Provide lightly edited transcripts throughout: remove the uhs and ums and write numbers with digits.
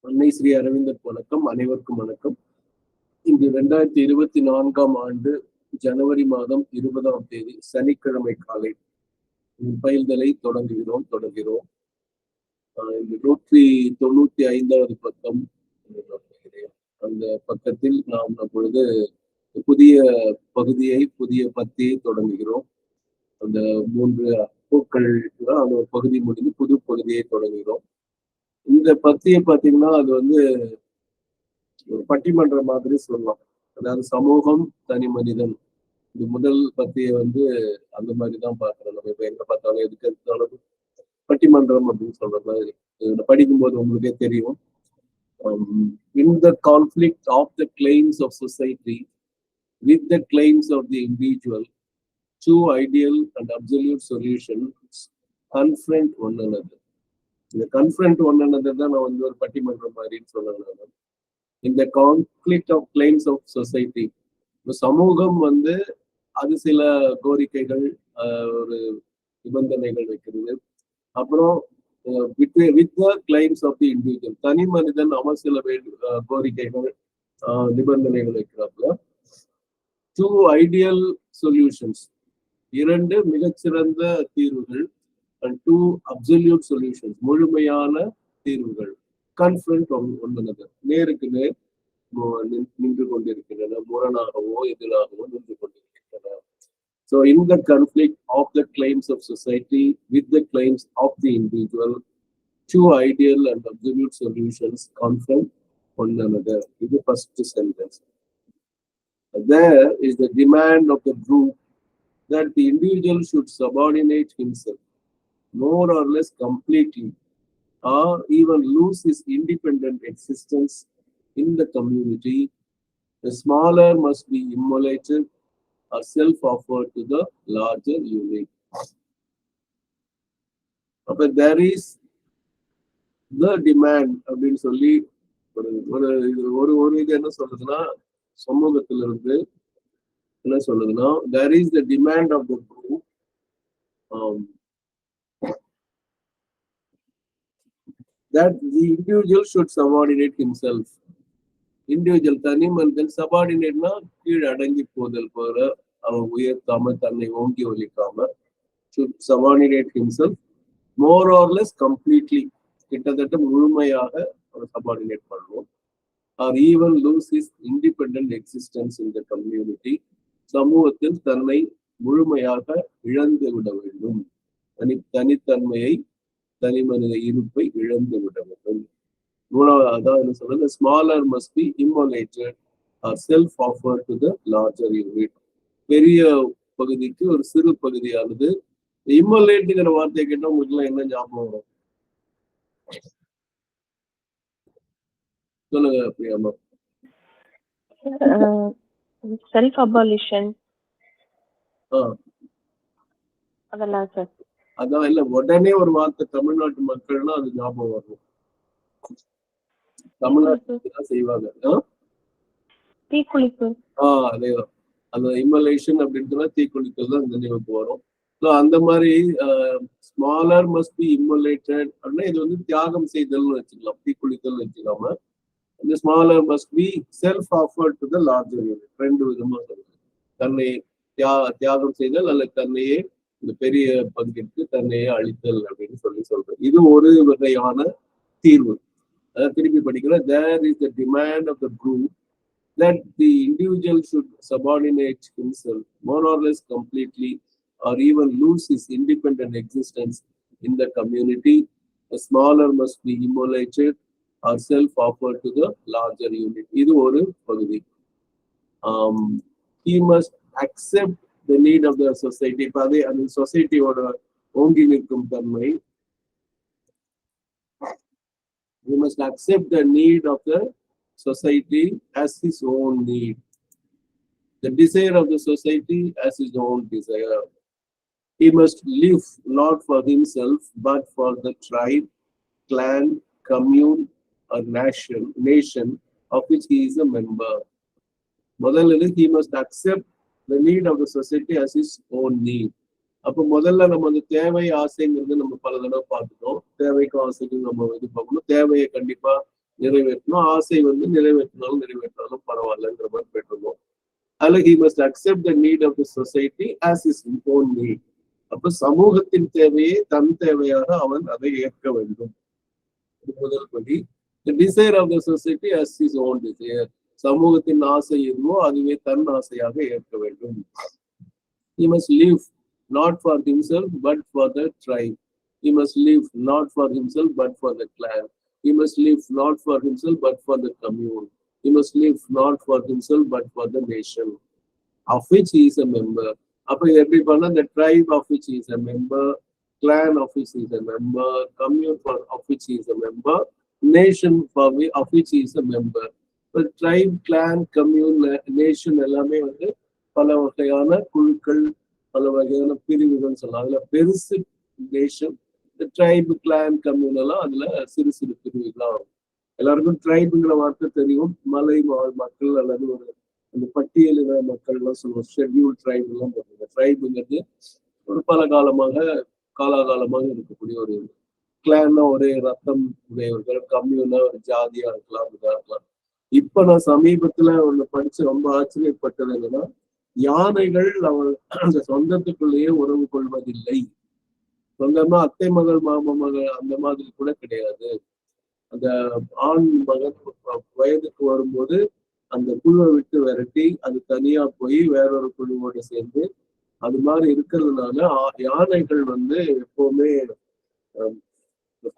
அன்னை ஸ்ரீ அரவிந்தர் வணக்கம். அனைவருக்கும் வணக்கம். இன்று 2024ஆம் ஆண்டு ஜனவரி மாதம் 20ஆம் தேதி சனிக்கிழமை காலை பயில்தலை தொடங்குகிறோம். இந்த 195வது பக்கம். அந்த பக்கத்தில் நாம் அப்பொழுது புதிய பகுதியை, புதிய பத்தியை தொடங்குகிறோம். அந்த 3 பூக்கள் அந்த ஒரு பகுதி முடிந்து புது பகுதியை தொடங்குகிறோம். இந்த பத்தியை பார்த்தீங்கன்னா அது ஒரு பட்டிமன்றம் மாதிரி சொல்லலாம். அதாவது சமூகம், தனி மனிதன். இது முதல் பத்தியை அந்த மாதிரிதான் பார்க்கிறோம். நம்ம இப்ப எங்க பார்த்தாலும் எதுக்கு எடுத்தாலும் பட்டிமன்றம் அப்படின்னு சொல்ற மாதிரி படிக்கும்போது உங்களுக்கே தெரியும். In the conflict of the claims of society with the claims of the individual, two ideal and absolute solutions confront one another. இந்த கன்ஃபரண்ட் ஒன் அனதர் தான் நான் ஒரு பட்டிமன்றம் மாதிரின்னு சொல்லலாம். இந்த conflict of claims of society, சமூகம் அது சில கோரிக்கைகள், ஒரு நிபந்தனைகள் வைக்கிறது. அப்புறம் with the claims of the individual, தனி மனிதன் அவன் சில கோரிக்கைகள், நிபந்தனைகள் வைக்கிறாப்புல. டூ ஐடியல் சொல்யூஷன்ஸ், 2 மிகச்சிறந்த தீர்வுகள். And 2 absolute solutions, முழுமையான தீர்வுகள். கன்ஃபரண்ட் ஒன் அனதர், நேருக்கு நேர் நின்று கொண்டிருக்கின்றன, முரணாகவோ எதிராகவோ நின்று கொண்டிருக்கின்றன. So in the conflict of the claims of society with the claims of the individual, 2 ideal and absolute solutions confront one another. இது first sentence. There is the demand of the group that the individual should subordinate himself more or less completely, or even lose his independent existence in the community. The smaller must be immolated or self-offered to the larger unit. But there is the demand அப்படின்னு சொல்லி ஒரு இது என்ன சொல்றதுன்னா, சமூகத்திலிருந்து என்ன சொல்றதுன்னா, there is the demand of the group that the individual should subordinate himself. Individual, தனி மனிதன், சபார்டினேட்னா கீழ் அடங்கி போதல் போல, அவன் உயர்த்தாம தன்னை ஓங்கி ஒலிக்காம, should subordinate himself more or less completely, கிட்டத்தட்ட முழுமையாக அவன் சபார்டினேட் பண்ணுவோம். or even lose his independent existence in the community, சமூகத்தில் தன்னை முழுமையாக இழந்து விட வேண்டும், தனித்தன்மையை, தனி மனித இருப்பை இழந்து விட வேண்டும். 3வது அதான் என்ன சொல்றது, smaller must be immolated or self-offered to the larger unit. பெரிய பகுதிக்கு ஒரு சிறு பகுதியானது. இம்மோலேட்டுங்கிற வார்த்தையை கேட்டா உங்களுக்கு எல்லாம் என்ன ஞாபகம் வரும்? சொல்லுங்க பிரியாமா. செல்ஃப் அபாலிஷன் அதெல்லாம் சார். அதான் இல்ல, உடனே ஒரு வார்த்தை தமிழ்நாட்டு மக்கள்னா அது ஞாபகம் வரும். தமிழ்நாட்டுல செய்வாங்க தீக்குளிப்பு. அதேதான், அந்த இம்மலேஷன் அப்படின்றத தீக்குளித்தல் தான் நினைவுக்கு வரும். ஸோ அந்த மாதிரி ஸ்மாலர் மஸ்ட் பி இம்மலேட்டட் அப்படின்னா இது தியாகம் செய்தல்னு வச்சுக்கலாம், தீக்குளித்தல் வச்சுக்காம. இந்த smaller must be self offered to the larger unit. 2 விதமா சொல்லுது, தன்னை தியாகம் செய்தல் அல்லது தன்னையே இந்த பெரிய பங்கிற்கு தன்னையே அழித்தல் அப்படின்னு சொல்றது. இது ஒரு வகையான தீர்வு. திருப்பி படிக்கிற, there is the demand of the group that the individual should subordinate himself more or less completely or even lose his independent existence in the community. The smaller must be immolated or self-offered to the larger unit. இது ஒரு பகுதி. He must accept the need of the society. இப்ப அதே அந்த சொசைட்டியோட ஓங்கி நிற்கும் தன்மை. He must accept the need of the society as his own need, the desire of the society as his own desire. He must live not for himself but for the tribe, clan, commune or nation of which he is a member. முதல்ல he must accept the need of the society as his own need. அப்ப முதல்ல நம்ம அந்த தேவை ஆசைங்கிறது நம்ம பல தடவை பார்த்துட்டோம். தேவைக்கும் ஆசைக்கும் நம்ம இது பார்க்கணும். தேவையை கண்டிப்பா நிறைவேற்றணும். ஆசை வந்து நிறைவேற்றினாலும் பரவாயில்லன்ற மாதிரி போயிட்டு அதுல he must accept the need of the society as his own need. அப்ப சமூகத்தின் தேவையை தன் தேவையாக அவன் அதை ஏற்க வேண்டும். முதல் படி. The desire of the society as his own desire. சமூகத்தின் ஆசை எதுவோ அதுவே தன் ஆசையாக ஏற்க வேண்டும். He must live not for himself but for the tribe. He must live not for himself but for the clan. He must live not for himself but for the commune. He must live not for himself but for the nation of which he is a member. அப்ப எப்படி பண்ணா the tribe of which he is a member, clan of which he is a member, commune of which he is a member, nation of which he is a member. tribe, clan, commune, nation எல்லாமே வந்து பல வகையான குழுக்கள், பல வகையான பிரிவுகள் சொல்லலாம். அதுல பெருசு நேஷன், இந்த ட்ரைப், கிளான், கம்யூன் எல்லாம் அதுல சிறு சிறு பிரிவுகளா வரும். எல்லாருக்கும் ட்ரைபுங்கிற வார்த்தை தெரியும். மலை மக்கள் அல்லது ஒரு அந்த பட்டியலின மக்கள் எல்லாம் சொல்லுவோம், ஷெட்யூல் ட்ரைப் எல்லாம் போட்டுருங்க. ட்ரைபுங்கிறது ஒரு பல காலாகாலமாக இருக்கக்கூடிய ஒரு கிளான்னா ஒரே ரத்தம் உடையவர்கள், கம்யூனா ஒரு ஜாதியா இருக்கலாம், இதா இருக்கலாம். இப்ப நான் சமீபத்துல ஒண்ணு படிச்சு ரொம்ப ஆச்சரியப்பட்டது என்னன்னா, யானைகள் அந்த சொந்தத்துக்குள்ளேயே உறவு கொள்வதில்லை. சொந்தமா அத்தை மகள், மாமா மகள் அந்த மாதிரி கூட கிடையாது. அந்த ஆண் மகன் வயதுக்கு வரும்போது அந்த குழுவை விட்டு விரட்டி அது தனியா போய் வேறொரு குழுவோடு சேர்ந்து அது மாதிரி இருக்கிறதுனால யானைகள் வந்து எப்பவுமே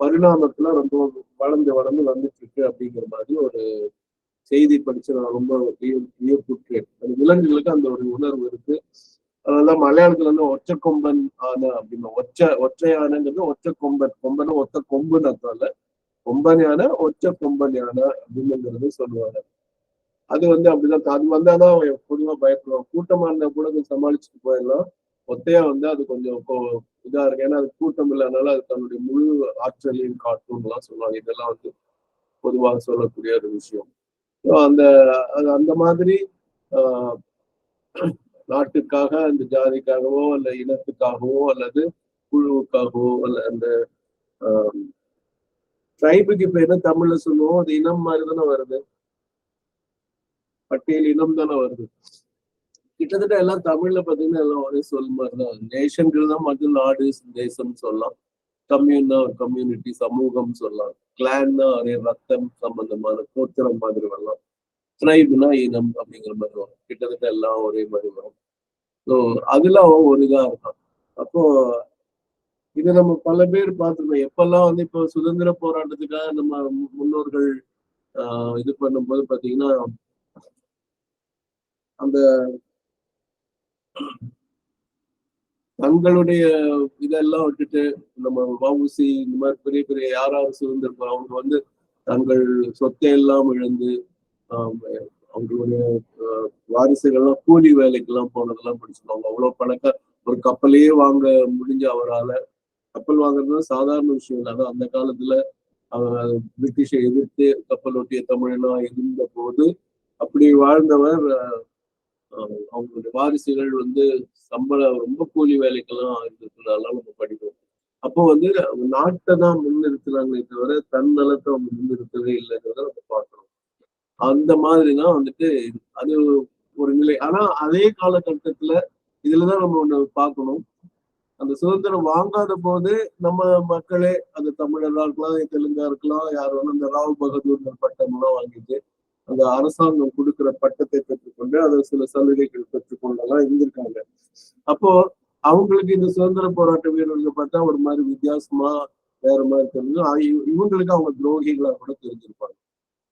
பரிணாமத்துல ரொம்ப வளர்ந்து வந்துட்டு இருக்கு அப்படிங்கிற மாதிரி ஒரு செய்தி படிச்சு நான் ரொம்ப வியப்புற்றேன். அந்த விலங்குகளுக்கு அந்த ஒரு உணர்வு இருக்கு. அதெல்லாம் மலையாளத்துல வந்து ஒற்றை கொம்பன் ஆனை அப்படின்னு, ஒற்றை யானைங்கிறது ஒற்றை கொம்பன் ஒத்த கொம்புன்னு அர்த்தம் இல்ல, கொம்பன் யானை ஒற்றை கொம்பன் யானை அப்படிங்கிறது சொல்லுவாங்க. அது வந்து அப்படிதான், அது வந்தாதான் பொதுவா பயப்படுவாங்க. கூட்டமா இருந்தா கூட சமாளிச்சுட்டு போயிடலாம். ஒத்தையா வந்து அது கொஞ்சம் இதா இருக்கு, ஏன்னா அது கூட்டம் இல்லாதனால அது தன்னுடைய முழு ஆற்றலையும் காட்டும்லாம் சொல்லுவாங்க. இதெல்லாம் வந்து பொதுவாக சொல்லக்கூடிய ஒரு விஷயம். அந்த மாதிரி நாட்டுக்காக, அந்த ஜாதிக்காகவோ அல்ல இனத்துக்காகவோ அல்லது குழுவுக்காகவோ அல்ல அந்த ட்ரைபுக்கு இப்ப என்ன தமிழ்ல சொல்லுவோம், அது இனம் மாதிரி தானே வருது, பட்டியல் இனம் தானே வருது. கிட்டத்தட்ட எல்லாம் தமிழ்ல பாத்தீங்கன்னா எல்லாம் ஒரே சொல் மாதிரிதான். நேஷன்கள் தான் மற்ற நாடு, தேசம் சொல்லலாம். கம்யூன்னா ஒரு கம்யூனிட்டி, சமூகம் சொல்லலாம். கிளான்னா ஒரே ரத்தம் சம்பந்தமான கோத்திரம் மாதிரி வரலாம். ட்ரைப்னா இனம் அப்படிங்கிற மாதிரி வரும். கிட்டத்தட்ட எல்லாம் ஒரே மாதிரி வரும். ஸோ அதுல அவன் ஒரு இதா இருக்கான். அப்போ இதை நம்ம பல பேர் பார்த்துருக்கோம். எப்பெல்லாம் வந்து இப்போ சுதந்திர போராட்டத்துக்காக நம்ம முன்னோர்கள் இது பண்ணும்போது பாத்தீங்கன்னா அந்த தங்களுடைய இதெல்லாம் விட்டுட்டு நம்ம வஉசி இந்த மாதிரி பெரிய பெரிய யாராவது சுதந்திரம் அவங்க வந்து தங்கள் சொத்தை எல்லாம் இழந்து அவங்களுடைய வாரிசுகள்லாம் கூலி வேலைக்கெல்லாம் போனதெல்லாம் படிச்சுருவாங்க. அவ்வளவு பணக்க ஒரு கப்பலையே வாங்க முடிஞ்ச அவரால். கப்பல் வாங்குறது சாதாரண விஷயம் இல்லை. அதான் அந்த காலத்துல பிரிட்டிஷை எதிர்த்து கப்பல் ஒட்டிய தமிழனா இருந்த போது அப்படி வாழ்ந்தவர் அவங்களுடைய வாரிசுகள் வந்து ரொம்ப கூலி வேலைக்கெல்லாம் இருந்ததுனால நம்ம படிக்கிறோம். அப்போ வந்து நாட்டை தான் முன்னிறுத்தினாங்களே தவிர தன் நலத்தை அவங்க முன்னிறுத்தவே இல்லைங்கிறத நம்ம பார்க்கணும். அந்த மாதிரிதான் வந்துட்டு அது ஒரு நிலை. ஆனா அதே காலகட்டத்துல இதுலதான் நம்ம ஒண்ணு பார்க்கணும். அந்த சுதந்திரம் வாங்காத போது நம்ம மக்களே, அது தமிழரா இருக்கலாம், தெலுங்கா இருக்கலாம், யார் வேணும், அந்த ராவ் பகதூர் பட்டம் எல்லாம் வாங்கிட்டு அந்த அரசாங்கம் கொடுக்கிற பட்டத்தை பெற்றுக்கொண்டு அதை சில சலுகைகள் பெற்றுக்கொண்டெல்லாம் இருந்திருக்காங்க. அப்போ அவங்களுக்கு இந்த சுதந்திர போராட்ட வீரர்கள் பார்த்தா ஒரு மாதிரி வித்தியாசமா வேற மாதிரி தெரிஞ்சு இவங்களுக்கு அவங்க துரோகிகளா கூட தெரிஞ்சிருப்பாங்க.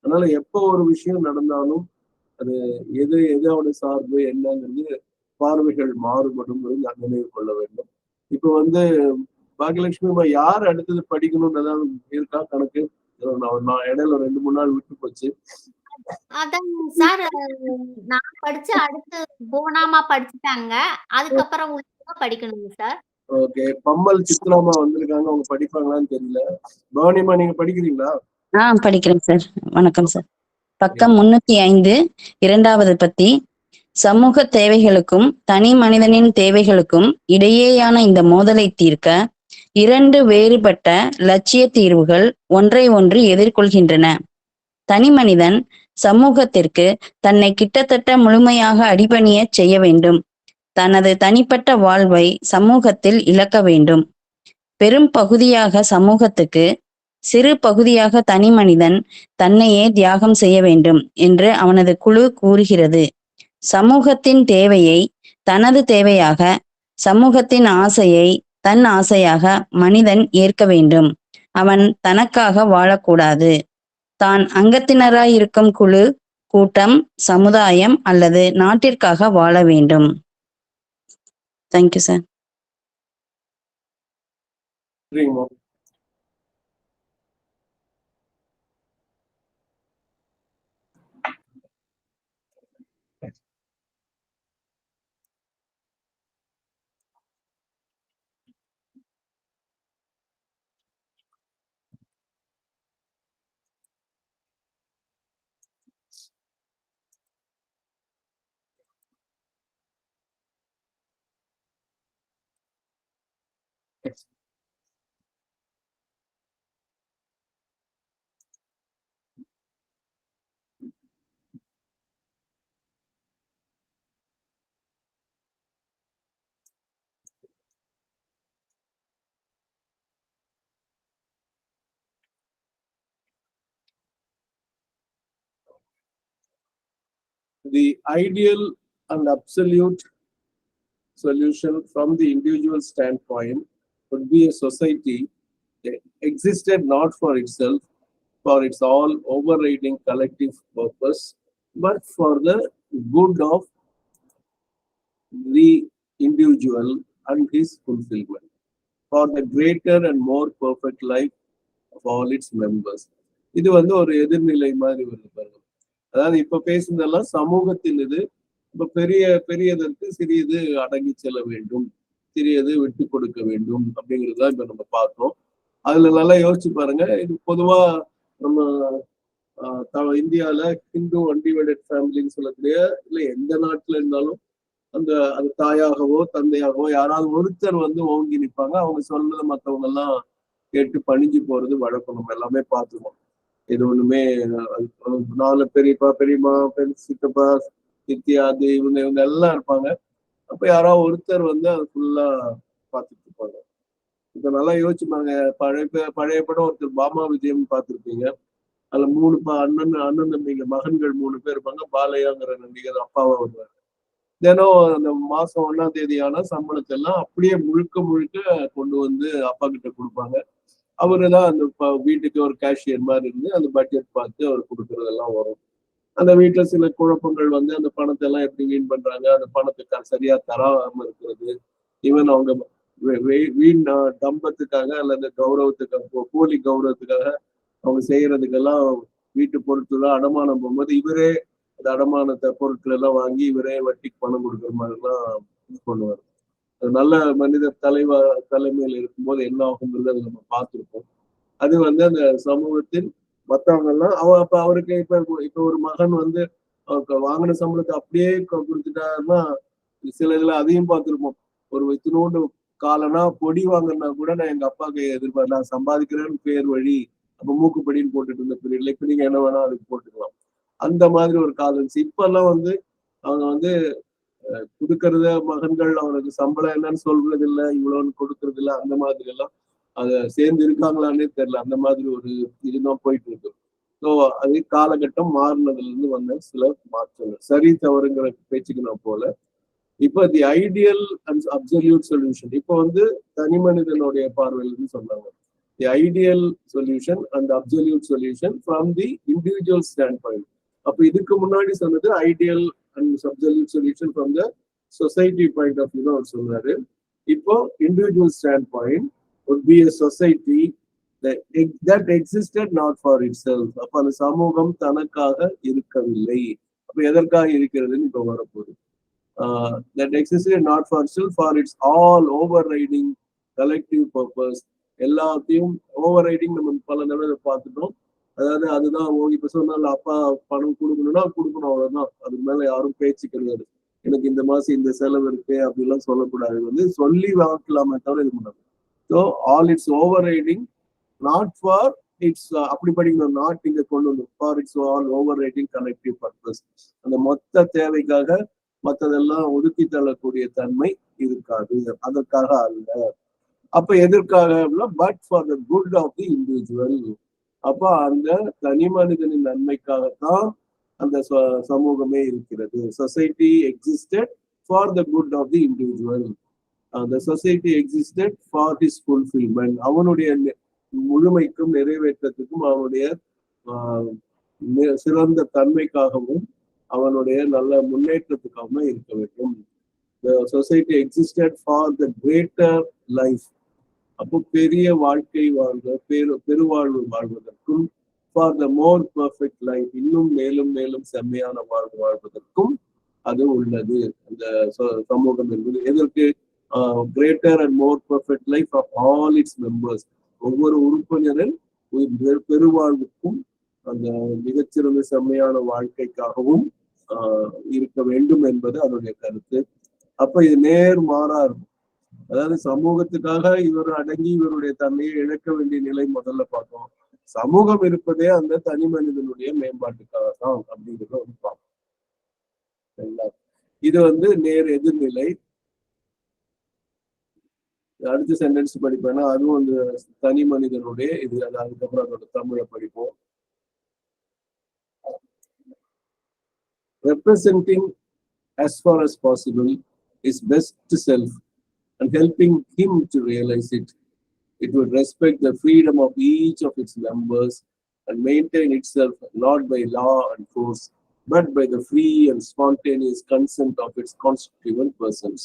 அதனால எப்போ ஒரு விஷயம் நடந்தாலும் அது எதோட சார்பு என்னங்கிறது பார்வைகள் மாறுபடும் நான் நினைவு கொள்ள வேண்டும். இப்ப வந்து பாகியலட்சுமி யார் அடுத்தது படிக்கணும்னு ஏதாவது இருக்கா கணக்கு? நான் இடையில 2-3 நாள் விட்டு போச்சு. அதான் சார், நான் படிச்சு அடுத்து போனாமா படிச்சுட்டாங்க, அதுக்கப்புறம் படிக்கணுங்க சார். ஓகே, பம்மல் சித்ராமா வந்திருக்காங்க, அவங்க படிப்பாங்களான்னு தெரியல. பவானிமா நீங்க படிக்கிறீங்களா? படிக்கிறேன் சார். வணக்கம் சார். பக்கம் 305 இரண்டாவது பத்தி. சமூக தேவைகளுக்கும் தனி மனிதனின் தேவைகளுக்கும் இடையேயான இந்த மோதலை தீர்க்க 2 வேறுபட்ட லட்சிய தீர்வுகள் ஒன்றை ஒன்று எதிர்கொள்கின்றன. தனி மனிதன் சமூகத்திற்கு தன்னை கிட்டத்தட்ட முழுமையாக அடிபணிய செய்ய வேண்டும். தனது தனிப்பட்ட வாழ்வை சமூகத்தில் இழக்க வேண்டும். பெரும் பகுதியாக சமூகத்துக்கு, சிறு பகுதியாக தனி மனிதன் தன்னையே தியாகம் செய்ய வேண்டும் என்று அவனது குழு கூறுகிறது. சமூகத்தின் தேவையை தனது தேவையாக, சமூகத்தின் ஆசையை தன் ஆசையாக மனிதன் ஏற்க வேண்டும். அவன் தனக்காக வாழக்கூடாது. தான் அங்கத்தினராயிருக்கும் குழு, கூட்டம், சமுதாயம் அல்லது நாட்டிற்காக வாழ வேண்டும். Thank you sir. The ideal and absolute solution from the individual standpoint would be a society that existed not for itself, for its all overriding collective purpose, but for the good of the individual and his fulfillment, for the greater and more perfect life of all its members. இது ஒரு எதிர்நிலை மாதிரி வருது பாருங்க. அதாவது இப்ப பேசுனதெல்லாம் சமூகத்தின் இது. இப்ப பெரியதற்கு சிறியது அடங்கி செல்ல வேண்டும், சிறியது விட்டு கொடுக்க வேண்டும் அப்படிங்கிறதுதான் இப்ப நம்ம பார்த்தோம். அதுல நல்லா யோசிச்சு பாருங்க. இது பொதுவா நம்ம இந்தியால ஹிந்து அன்டிவைடட் ஃபேமிலின்னு சொல்லக்கூடிய, இல்ல எந்த நாட்டுல இருந்தாலும் அது தாயாகவோ தந்தையாகவோ யாராவது ஒருத்தர் ஓங்கி நிற்பாங்க. அவங்க சொல்றத மற்றவங்க எல்லாம் கேட்டு பணிஞ்சு போறது வழக்கம். நம்ம எல்லாமே பார்த்துருவோம். இது ஒண்ணுமே 4 பெரியப்பா பெரியம்மா சித்தப்பா சித்தியாது இவங்க எல்லாம் இருப்பாங்க. அப்ப யாராவது ஒருத்தர் அது ஃபுல்லா பார்த்துட்டு இருப்பாங்க. இப்ப நல்லா யோசிச்சுப்பாங்க. பழைய படம் ஒருத்தர் பாமா விஜயம் பார்த்துருப்பீங்க. அதுல 3 அண்ணன் தம்பிங்க மகன்கள் 3 பேர் இருப்பாங்க. பாலையாங்கிற நடிகர் அப்பாவா வருவாரு. தினம் அந்த மாசம் 1ஆம் தேதி ஆனா சம்பளத்தை எல்லாம் அப்படியே முழுக்க கொண்டு அப்பா கிட்ட கொடுப்பாங்க. அவருதான் அந்த வீட்டுக்கு ஒரு கேஷியர் மாதிரி இருந்து அந்த பட்ஜெட் பார்த்து அவர் கொடுக்கறதெல்லாம் வரும். அந்த வீட்டுல சில குழப்பங்கள் அந்த பணத்தை எல்லாம் எப்படி வீண் பண்றாங்க, அந்த பணத்துக்கு சரியா தராம இருக்கிறது, ஈவன் அவங்க வீண் டம்பத்துக்காக அல்லது கௌரவத்துக்காக, போலி கௌரவத்துக்காக அவங்க செய்யறதுக்கெல்லாம் வீட்டு பொருட்கள் அடமானம் போகும்போது இவரே அந்த அடமானத்தை பொருட்கள் எல்லாம் வாங்கி இவரே வட்டிக்கு பணம் கொடுக்குற மாதிரி எல்லாம் இது பண்ணுவார். நல்ல மனிதர் தலைமையில் இருக்கும்போது என்ன ஆகுங்கிறது அதை நம்ம பார்த்துருப்போம். அது அந்த சமூகத்தில் மற்றவங்க எல்லாம் அப்ப அவருக்கு இப்ப ஒரு மகன் அவருக்கு வாங்கின சம்பளத்தை அப்படியே கொடுத்துட்டாருன்னா சில இதுல அதையும் பார்த்துருப்போம். ஒரு இத்தினோண்டு காலனா பொடி வாங்கினா கூட நான் எங்க அப்பாவுக்கு எதிர்பார்த்து நான் சம்பாதிக்கிறேன்னு பேர் வழி அப்ப மூக்குப்படின்னு போட்டுட்டு இருந்த பீரியட்ல இப்ப நீங்க என்ன வேணா அதுக்கு போட்டுக்கலாம். அந்த மாதிரி ஒரு காலம். இப்ப எல்லாம் அவங்க கொடுக்கறத மகன்கள் அவனுக்கு சம்பளம் என்னன்னு சொல்றது இல்லை, இவ்வளவுன்னு கொடுக்கறது இல்லை. அந்த மாதிரி எல்லாம் அதை சேர்ந்து இருக்காங்களான்னே தெரியல. அந்த மாதிரி ஒரு இதுதான் போயிட்டு இருக்கு. ஸோ அது காலகட்டம் மாறினதுல இருந்து வந்த சில மாற்றங்கள். சரி தவறுங்கிற பேச்சுக்கு நான் போல. இப்ப the ideal and absolute solution இப்போ தனி மனிதனுடைய பார்வையிலிருந்து சொன்னாங்க. The ideal solution and absolute solution from the individual stand point. அப்ப இதுக்கு முன்னாடி சொன்னது ideal and absolute solution from the society point of view அவர் சொல்றாரு. இப்போ individual standpoint would be a society that existed not for itself. அப்ப அந்த சமூகம் தனக்காக இருக்கவில்லை. அப்ப எதற்காக இருக்கிறதுன்னு இப்ப வரப்போகுது. That existed not for itself, for its all overriding collective purpose. எல்லாத்தையும் ஓவர்ரைடிங் நம்ம பல தடவை பார்த்துட்டோம். அதாவது அதுதான் இப்ப சொன்னால அப்பா பணம் கொடுக்கணும்னா கொடுக்கணும், அவ்வளவுதான். அதுக்கு மேல யாரும் பேச்சு கிடையாது. எனக்கு இந்த மாசம் இந்த செலவு இருக்கு அப்படிலாம் சொல்லக்கூடாது. சொல்லி வாங்கலாமே தவிர இது பண்ணாது. So all it's over riding not for it's அப்படி படிக்கணும், நாட் இங்க கொண்டு வந்து for it's all over writing collective purpose. அந்த மொத்த தேவைக்காக மற்றதெல்லாம் ஒதுக்கி தள்ளக்கூடிய தன்மை இருக்காது, அதற்காக அல்ல. அப்ப எதற்காக? But for the good of the individual. அப்ப அந்த தனி மனிதனின் நன்மைக்காகத்தான் அந்த சமூகமே இருக்கிறது. Society existed for the good of the individual. அந்த society existed for his fulfilment. அவனுடைய முழுமைக்கும் நிறைவேற்றத்துக்கும் அவனுடைய சிறந்த தன்மைக்காகவும் அவனுடைய நல்ல முன்னேற்றத்துக்காகவும் இருக்க வேண்டும். The society existed for the greater life. அப்போ பெரிய வாழ்க்கை பெருவாழ்வு வாழ்வதற்கும், for the more perfect life, இன்னும் மேலும் மேலும் செம்மையான வாழ்வு வாழ்வதற்கும் அது உள்ளது. அந்த சமூகம் என்பது எதற்கு? Greater and more perfect life of all its members. ஒவ்வொரு உறுப்பினரின் பெருவாழ்வுக்கும் அந்த மிகச்சிறந்த செம்மையான வாழ்க்கைக்காகவும் இருக்க வேண்டும் என்பது அதனுடைய கருத்து. அப்ப இது நேர்மாறா இருக்கும். அதாவது சமூகத்துக்காக இவர் அடங்கி இவருடைய தன்மையை இழக்க வேண்டிய நிலை முதல்ல பார்த்தோம். சமூகம் இருப்பதே அந்த தனி மனிதனுடைய மேம்பாட்டுக்காக தான் அப்படிங்கிறத வந்து பார்ப்போம். இது நேர் எதிர்நிலை. அடுத்த சென்டென்ஸ் படிப்பேன்னா அதுவும் அந்த தனி மனிதனுடைய இது. அதுக்கப்புறம் அதோட தமிழை படிப்போம். Representing as far as possible his best self and helping him to realize it, it would respect the freedom of each of its members and maintain itself not by law and force, but by the free and spontaneous consent of its constituent persons.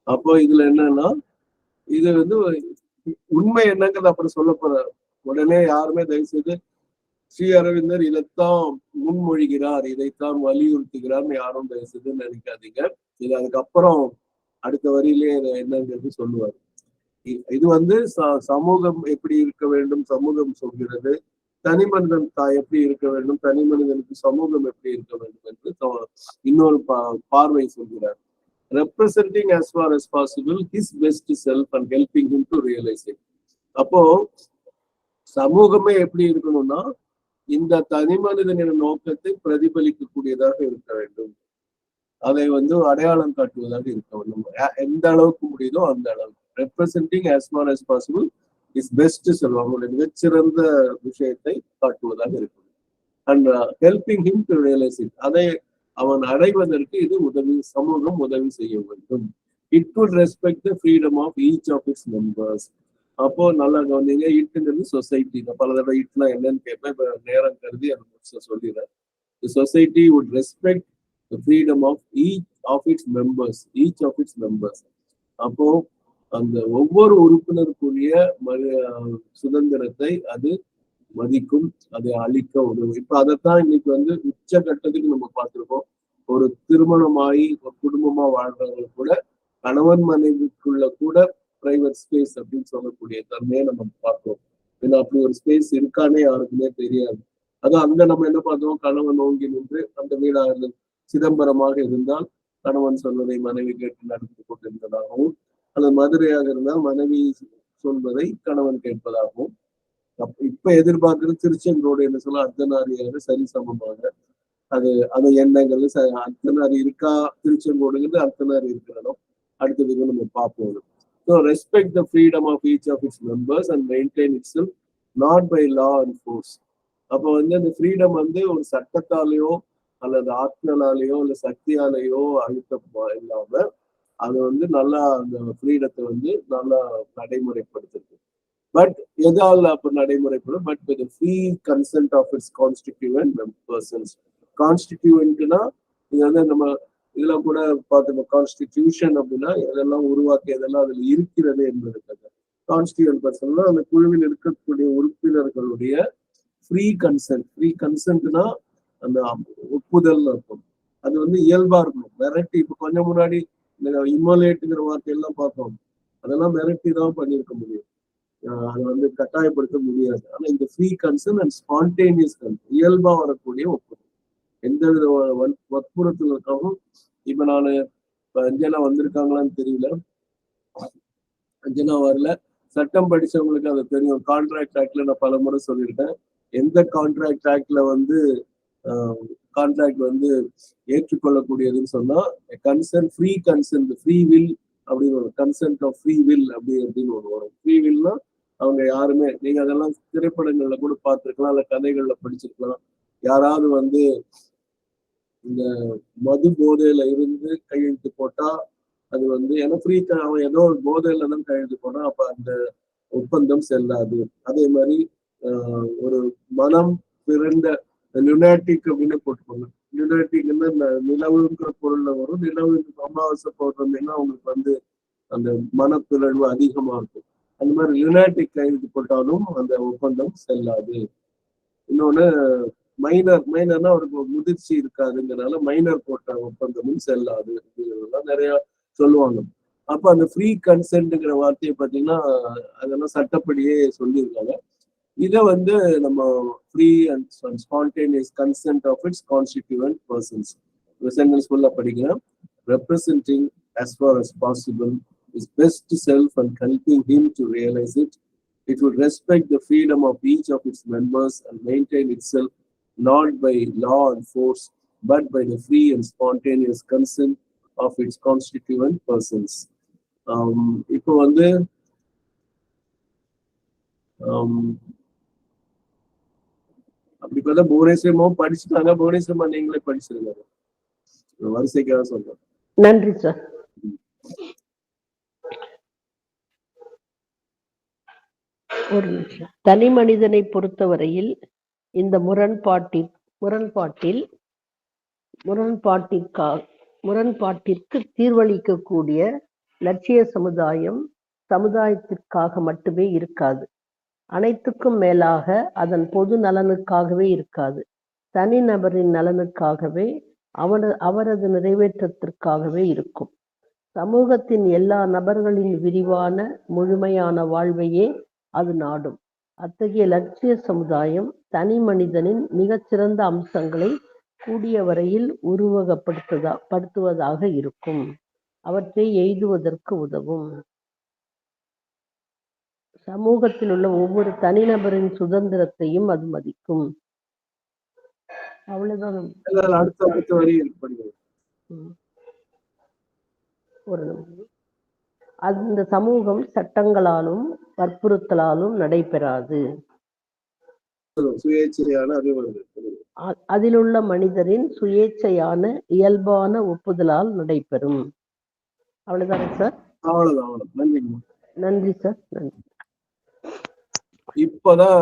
அப்போ இதுல என்னன்னா, இது உண்மை என்னங்கிறது அப்புறம் சொல்ல போற. உடனே யாருமே தயவு செய்து ஸ்ரீ அரவிந்தர் இதைத்தான் முன்மொழிகிறார், இதைத்தான் வலியுறுத்துகிறார்னு யாரும் தயவு செய்து நினைக்காதீங்க. இது அதுக்கப்புறம் அடுத்த வரியிலே என்னங்கிறது சொல்லுவார். இது சமூகம் எப்படி இருக்க வேண்டும், சமூகம் சொல்கிறது. தனி மனிதன் எப்படி இருக்க வேண்டும், தனி மனிதனுக்கு சமூகம் எப்படி இருக்க வேண்டும் என்று இன்னொரு பார்வை சொல்கிறார். Representing as far as possible his best self and helping him to realize it. அப்போ சமூகமே எப்படி இருக்கணும்னா இந்த தனி மனிதனின் நோக்கத்தை பிரதிபலிக்கக்கூடியதாக இருக்க வேண்டும். அதை அடையாளம் காட்டுவதாக இருக்க வேண்டும். எந்த அளவுக்கு முடியுதோ அந்த அளவுக்கு. Representing as far as possible his best self, அவனுடைய மிகச்சிறந்த விஷயத்தை காட்டுவதாக இருக்கும். And helping him to realize it, அதை அவன் அடைவதற்கு இது சமூகம் உதவி செய்ய வேண்டும். It would respect the freedom of each of its members. அப்போ நல்லா கவனிங்க, இட்டுங்கிறது சொசைட்டி. பல தடவை இட்னா என்னன்னு கேட்பேன், இப்ப நேரம் கருதி அதை சொல்லிடுறேன். The society would respect the freedom of each of its members. அப்போ அந்த ஒவ்வொரு உறுப்பினருக்குரிய சுதந்திரத்தை அது மதிக்கும், அதை அளிக்க உதவும். இப்ப அதைத்தான் இன்னைக்கு உச்சகட்டத்துக்கு நம்ம பார்த்திருக்கோம். ஒரு திருமணமாகி ஒரு குடும்பமா வாழ்றவங்க கூட கணவன் மனைவிக்குள்ள கூட பிரைவேட் ஸ்பேஸ் அப்படின்னு சொல்லக்கூடிய தன்மையை நம்ம பார்க்கிறோம். ஏன்னா அப்படி ஒரு ஸ்பேஸ் இருக்கானே யாருக்குமே தெரியாது. அதுவும் அங்க நம்ம என்ன பார்த்தோம், கணவன் ஓங்கி நின்று அந்த வீடாக சிதம்பரமாக இருந்தால் கணவன் சொல்வதை மனைவி கேட்டு நடந்து கொண்டிருந்ததாகவும், அந்த மதுரையாக இருந்தால் மனைவி சொல்வதை கணவன் கேட்பதாகவும், இப்ப எதிர்பார்க்கிறது திருச்செங்கோடு என்ன சொல்ல அர்த்தநாரியாக சரிசமமாக அது எண்ணங்கள் அர்த்தநாரி இருக்கா, திருச்செங்கோடுங்கிறது அர்த்தநாரி இருக்கிறதும் அடுத்ததுக்கு நம்ம பார்ப்போம். So respect the freedom of each of its members and maintain itself not by law and force. அப்போ அந்த ஃப்ரீடம் ஒரு சட்டத்தாலேயோ அல்லது ஆத்மனாலேயோ இல்ல சக்தியாலேயோ அழுத்தமா இல்லாம அது நல்லா அந்த ஃப்ரீடத்தை நல்லா நடைமுறைப்படுத்துது. பட் எதால அப்ப நடைமுறைப்படும்? But with free consent of its constituent persons. கான்ஸ்டிடியூவன்ட்னா இது நம்ம இதெல்லாம் கூட பார்த்தோம். கான்ஸ்டிடியூஷன் அப்படின்னா எதெல்லாம் உருவாக்கி எதெல்லாம் அதுல இருக்கிறது என்பது. கான்ஸ்டிடியூவன்ட் பர்சன்னா அந்த குழுவில் இருக்கக்கூடிய உறுப்பினர்களுடைய ஃப்ரீ கன்சென்ட்னா அந்த ஒப்புதல் இருக்கும். அது இயல்பா இருக்கணும். மிரட்டி இப்ப கொஞ்சம் முன்னாடி இந்த இம்மோலேட்டுங்கிற வார்த்தையெல்லாம் பார்த்தோம். அதெல்லாம் மிரட்டி தான் பண்ணியிருக்க முடியும், அதை கட்டாயப்படுத்த முடியாது. ஆனா இந்த free concern and spontaneous concern, இயல்பா வரக்கூடிய ஒப்புதல், எந்த வித வற்புறுத்தலுக்காகவும். இப்ப நான் அஞ்சனா வந்திருக்காங்களான்னு தெரியல, அஞ்சனா வரல, சட்டம் படிச்சவங்களுக்கு அது தெரியும். கான்ட்ராக்ட் ஆக்ட்ல நான் பல முறை சொல்லியிருக்கேன். எந்த கான்ட்ராக்ட் ஆக்ட்ல வந்து கான்ட்ராக்ட் வந்து ஏற்றுக்கொள்ளக்கூடியதுன்னு சொன்னா consent, free consent, free will அப்படின்னு ஒரு கன்சென்ட் ஆஃப் ஃப்ரீ வில் அப்படின்னு ஒன்று வரும். ஃப்ரீ வில்னா அவங்க யாருமே, நீங்க அதெல்லாம் திரைப்படங்கள்ல கூட பார்த்துருக்கலாம், இல்ல கதைகள்ல படிச்சிருக்கலாம். யாராவது வந்து இந்த மது போதையில இருந்து கையெழுத்து போட்டா அது வந்து ஏன்னா ஃப்ரீ, அவன் ஏதோ ஒரு போதையில தான் கையெழுத்து போனா அப்ப அந்த ஒப்பந்தம் செல்லாது. அதே மாதிரி ஒரு மனம் பிறந்த லுனாட்டிக் அப்படின்னு போட்டுக்கோங்க. லுனாட்டிக்னா இந்த நிலவுங்கிற பொருள்ல வரும். நிலவு அமாவாசை பௌர்ணமின்னா அவங்களுக்கு வந்து அந்த மனப்பிறழ்வு அதிகமா இருக்கும். அந்த மாதிரி லுனாட்டிக் கையெழுத்து போட்டாலும் அந்த ஒப்பந்தம் செல்லாது. இன்னொன்னு மைனர்னா அவருக்கு முதிர்ச்சி இருக்காதுங்கிறதுனால மைனர் போட்ட ஒப்பந்தமும் செல்லாது. இதெல்லாம் நிறைய சொல்லுவாங்க. அப்ப அந்த ஃப்ரீ கன்சென்ட்ங்கிற வார்த்தையை பார்த்தீங்கன்னா அதெல்லாம் சட்டப்படியே சொல்லியிருக்காங்க. இதை வந்து நம்ம free and spontaneous consent of its constituent persons sentence ஃபுல்லா படிக்கிறேன். Representing as far as possible his best self and helping him to realize it. It would respect the freedom of each of its members and maintain itself not by law and force but by the free and spontaneous consent of its constituent persons. இப்போ வந்து அப்படி பார்த்தா புவனேஸ்வரமும் படிச்சுட்டாங்க. புவனேஸ்வரமா நீங்களே படிச்சிருங்க, வரிசைக்காக சொல்றேன். நன்றி sir. ஒரு நிமிஷம். தனி மனிதனை பொறுத்தவரையில் இந்த முரண்பாட்டிற்கு தீர்வளிக்கக்கூடிய லட்சிய சமுதாயத்திற்காக மட்டுமே இருக்காது. அனைத்துக்கும் மேலாக அதன் பொது நலனுக்காகவே இருக்காது. தனிநபரின் நலனுக்காகவே அவரது நிறைவேற்றத்திற்காகவே இருக்கும். சமூகத்தின் எல்லா நபர்களின் விரிவான முழுமையான வாழ்வையே அது நாடும். அத்தகைய லட்சிய சமுதாயம் தனி மனிதனின் மிகச்சிறந்த அம்சங்களை கூடிய வரையில் உருவகப்படுத்துவதாக இருக்கும். அவற்றை எய்துவதற்கு உதவும். சமூகத்தில் உள்ள ஒவ்வொரு தனிநபரின் சுதந்திரத்தையும் அது மதிக்கும். அவ்வளவுதான். அந்த சமூகம் சட்டங்களாலும் வற்புறுத்தலாலும் நடைபெறாது. அதிலுள்ள மனிதரின் சுயேச்சையான இயல்பான ஒப்புதலால் நடைபெறும். அவ்வளவுதானே சார்? நன்றி சார். நன்றி. இப்பதான்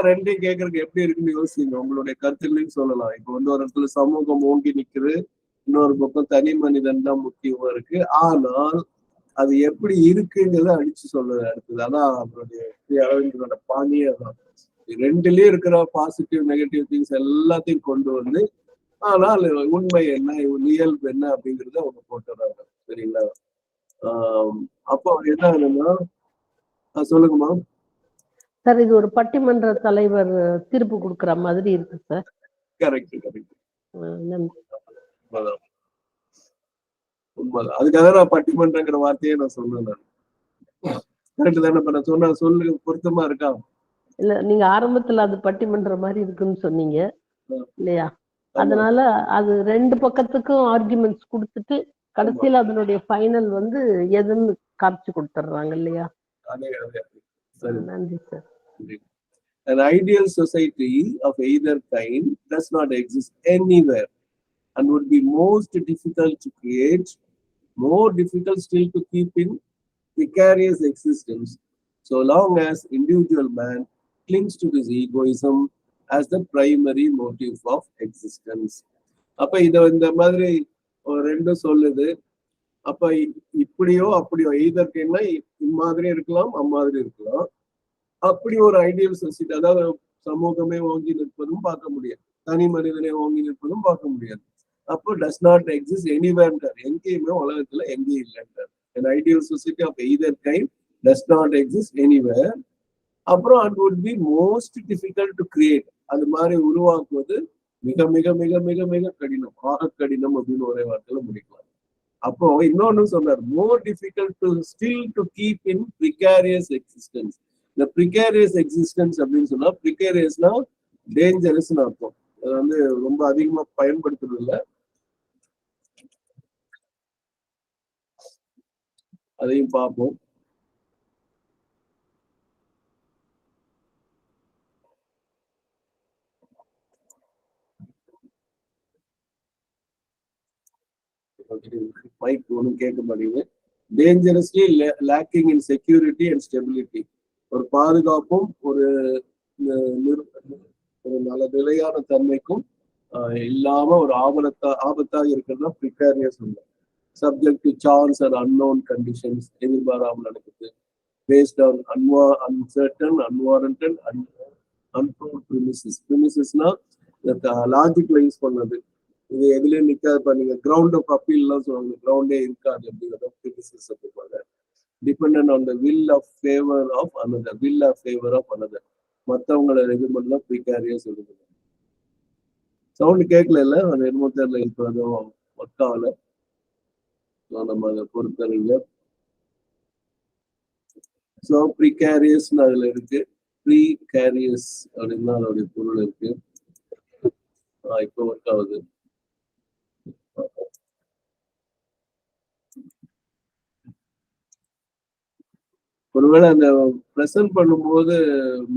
ரெண்டையும் கேட்கறதுக்கு எப்படி இருக்குன்னு யோசிங்க. உங்களுடைய கருத்துலையும் சொல்லலாம். இப்ப வந்து ஒரு இடத்துல சமூகம் ஓங்கி நிக்குது, இன்னொரு பக்கம் தனி மனிதன் தான் முக்கியமா இருக்கு. ஆனால் அது எப்படி இருக்குங்கிறத அடிச்சு சொல்றது அடுத்தது. அதான் அவருடைய பாணியே அதான். ரெண்டுலயும் இருக்கிற பாசிட்டிவ் நெகட்டிவ் திங்ஸ் எல்லாத்தையும் கொண்டு வந்து, ஆனால் உண்மை என்ன, இயல்பு என்ன அப்படிங்கறத அவங்க போட்டுறாங்க. சரிங்களா? அப்போ அவர் என்ன ஆகுதுன்னா, சொல்லுங்கம்மா சார். இது ஒரு பட்டிமன்ற தலைவர் தீர்ப்பு கொடுக்குற மாதிரி இருக்கு சார். கரெக்ட். உண்மைதான். அதுக்காக நான் பட்டிமன்றங்கிற வார்த்தையே நான் சொன்னேன். கரெக்ட் தானே? இப்ப நான் சொன்ன சொல்லு பொருத்தமா இருக்கா? இல்ல, நீங்க ஆரம்பத்துல அது பட்டிமன்ற மாதிரி இருக்குன்னு சொன்னீங்க இல்லையா? அதனால அது ரெண்டு பக்கத்துக்கும் ஆர்குமெண்ட்ஸ் கொடுத்துட்டு கடைசியில அதனுடைய ஃபைனல் வந்து எதுன்னு காமிச்சு கொடுத்துட்றாங்க இல்லையா? நன்றி sir. An ideal society of either kind does not exist anywhere and would be most difficult to create, more difficult still to keep in precarious existence, so long as individual man clings to this egoism as the primary motive of existence. அப்ப இந்த மாதிரி ரெண்டும் சொல்லுது. அப்ப இப்படியோ அப்படியோ எய்தற்குன்னா இம்மாதிரி இருக்கலாம், அம்மாதிரி இருக்கலாம். அப்படி ஒரு ஐடியல் சொசைட்டி, அதாவது சமூகமே ஓங்கி நிற்பதும் பார்க்க முடியாது, தனி மனிதனை ஓங்கி நிற்பதும் பார்க்க முடியாது. அப்போ டஸ் நாட் எக்ஸிஸ்ட் எனிவேர்ன்றார். எங்கேயுமே உலகத்துல எங்கேயும் இல்லைன்றார். an ideal society of either kind does not exist anywhere. அப்புறம் it would be most difficult to create. அது மாதிரி உருவாக்குவது மிக மிக மிக மிக மிக கடினம், ஆக கடினம் அப்படின்னு ஒரே வார்த்தையில முடிக்கலாம். அப்போ இன்னொன்னு சொன்னார், more difficult to still to keep in precarious existence. இந்த ப்ரிகாரியஸ் எக்ஸிஸ்டன்ஸ் அப்படின்னு சொன்னா, ப்ரிகாரியஸ்னா டேஞ்சரஸ்ன்னு அர்த்தம். அது வந்து ரொம்ப அதிகமா பயன்படுத்துறது இல்லை, அதையும் பார்ப்போம். மைக் ஒன்றும் கேட்க மாட்டேங்குது. Dangerously lacking in security and stability. ஒரு பாதுகாப்பும் ஒரு நல்ல நிலையான தன்மைக்கும் இல்லாம ஒரு ஆபத்தாக இருக்கிறது தான் precarious. Subject to chance and unknown conditions, எதிர்பாராமல் நடக்குது. Based on uncertain, unwarranted, unproved premises. ப்ரிமிசஸ்னா லாஜிக்ல யூஸ் பண்ணது. இது எதுலயும் நிக்காது. நீங்க கிரவுண்ட் ஆஃப் அப்பீல் எல்லாம் சொல்லுவாங்க, கிரவுண்டே இருக்காது அப்படிங்கிறத ப்ரிமிசஸ் சொல்லுவாங்க. Dependent on the will of favour of another, will of favour of another. மற்றவங்களை இது பண்ணா ப்ரிகாரியஸ் சொல்லுங்க. சவுண்ட் கேட்கல இல்ல, அது என்னமோ தெரியல, இப்போ அதுவும் ஒர்க் ஆகல. நம்ம அதை பொறுத்தவரைங்க. ஸோ ப்ரிகாரியஸ்னு அதுல இருக்கு, ப்ரீகாரியஸ் அப்படின்னு அதோடைய பொருள் இருக்கு. இப்போ ஒர்க் ஆகுது. ஒருவேளை அந்த ப்ரெசென்ட் பண்ணும்போது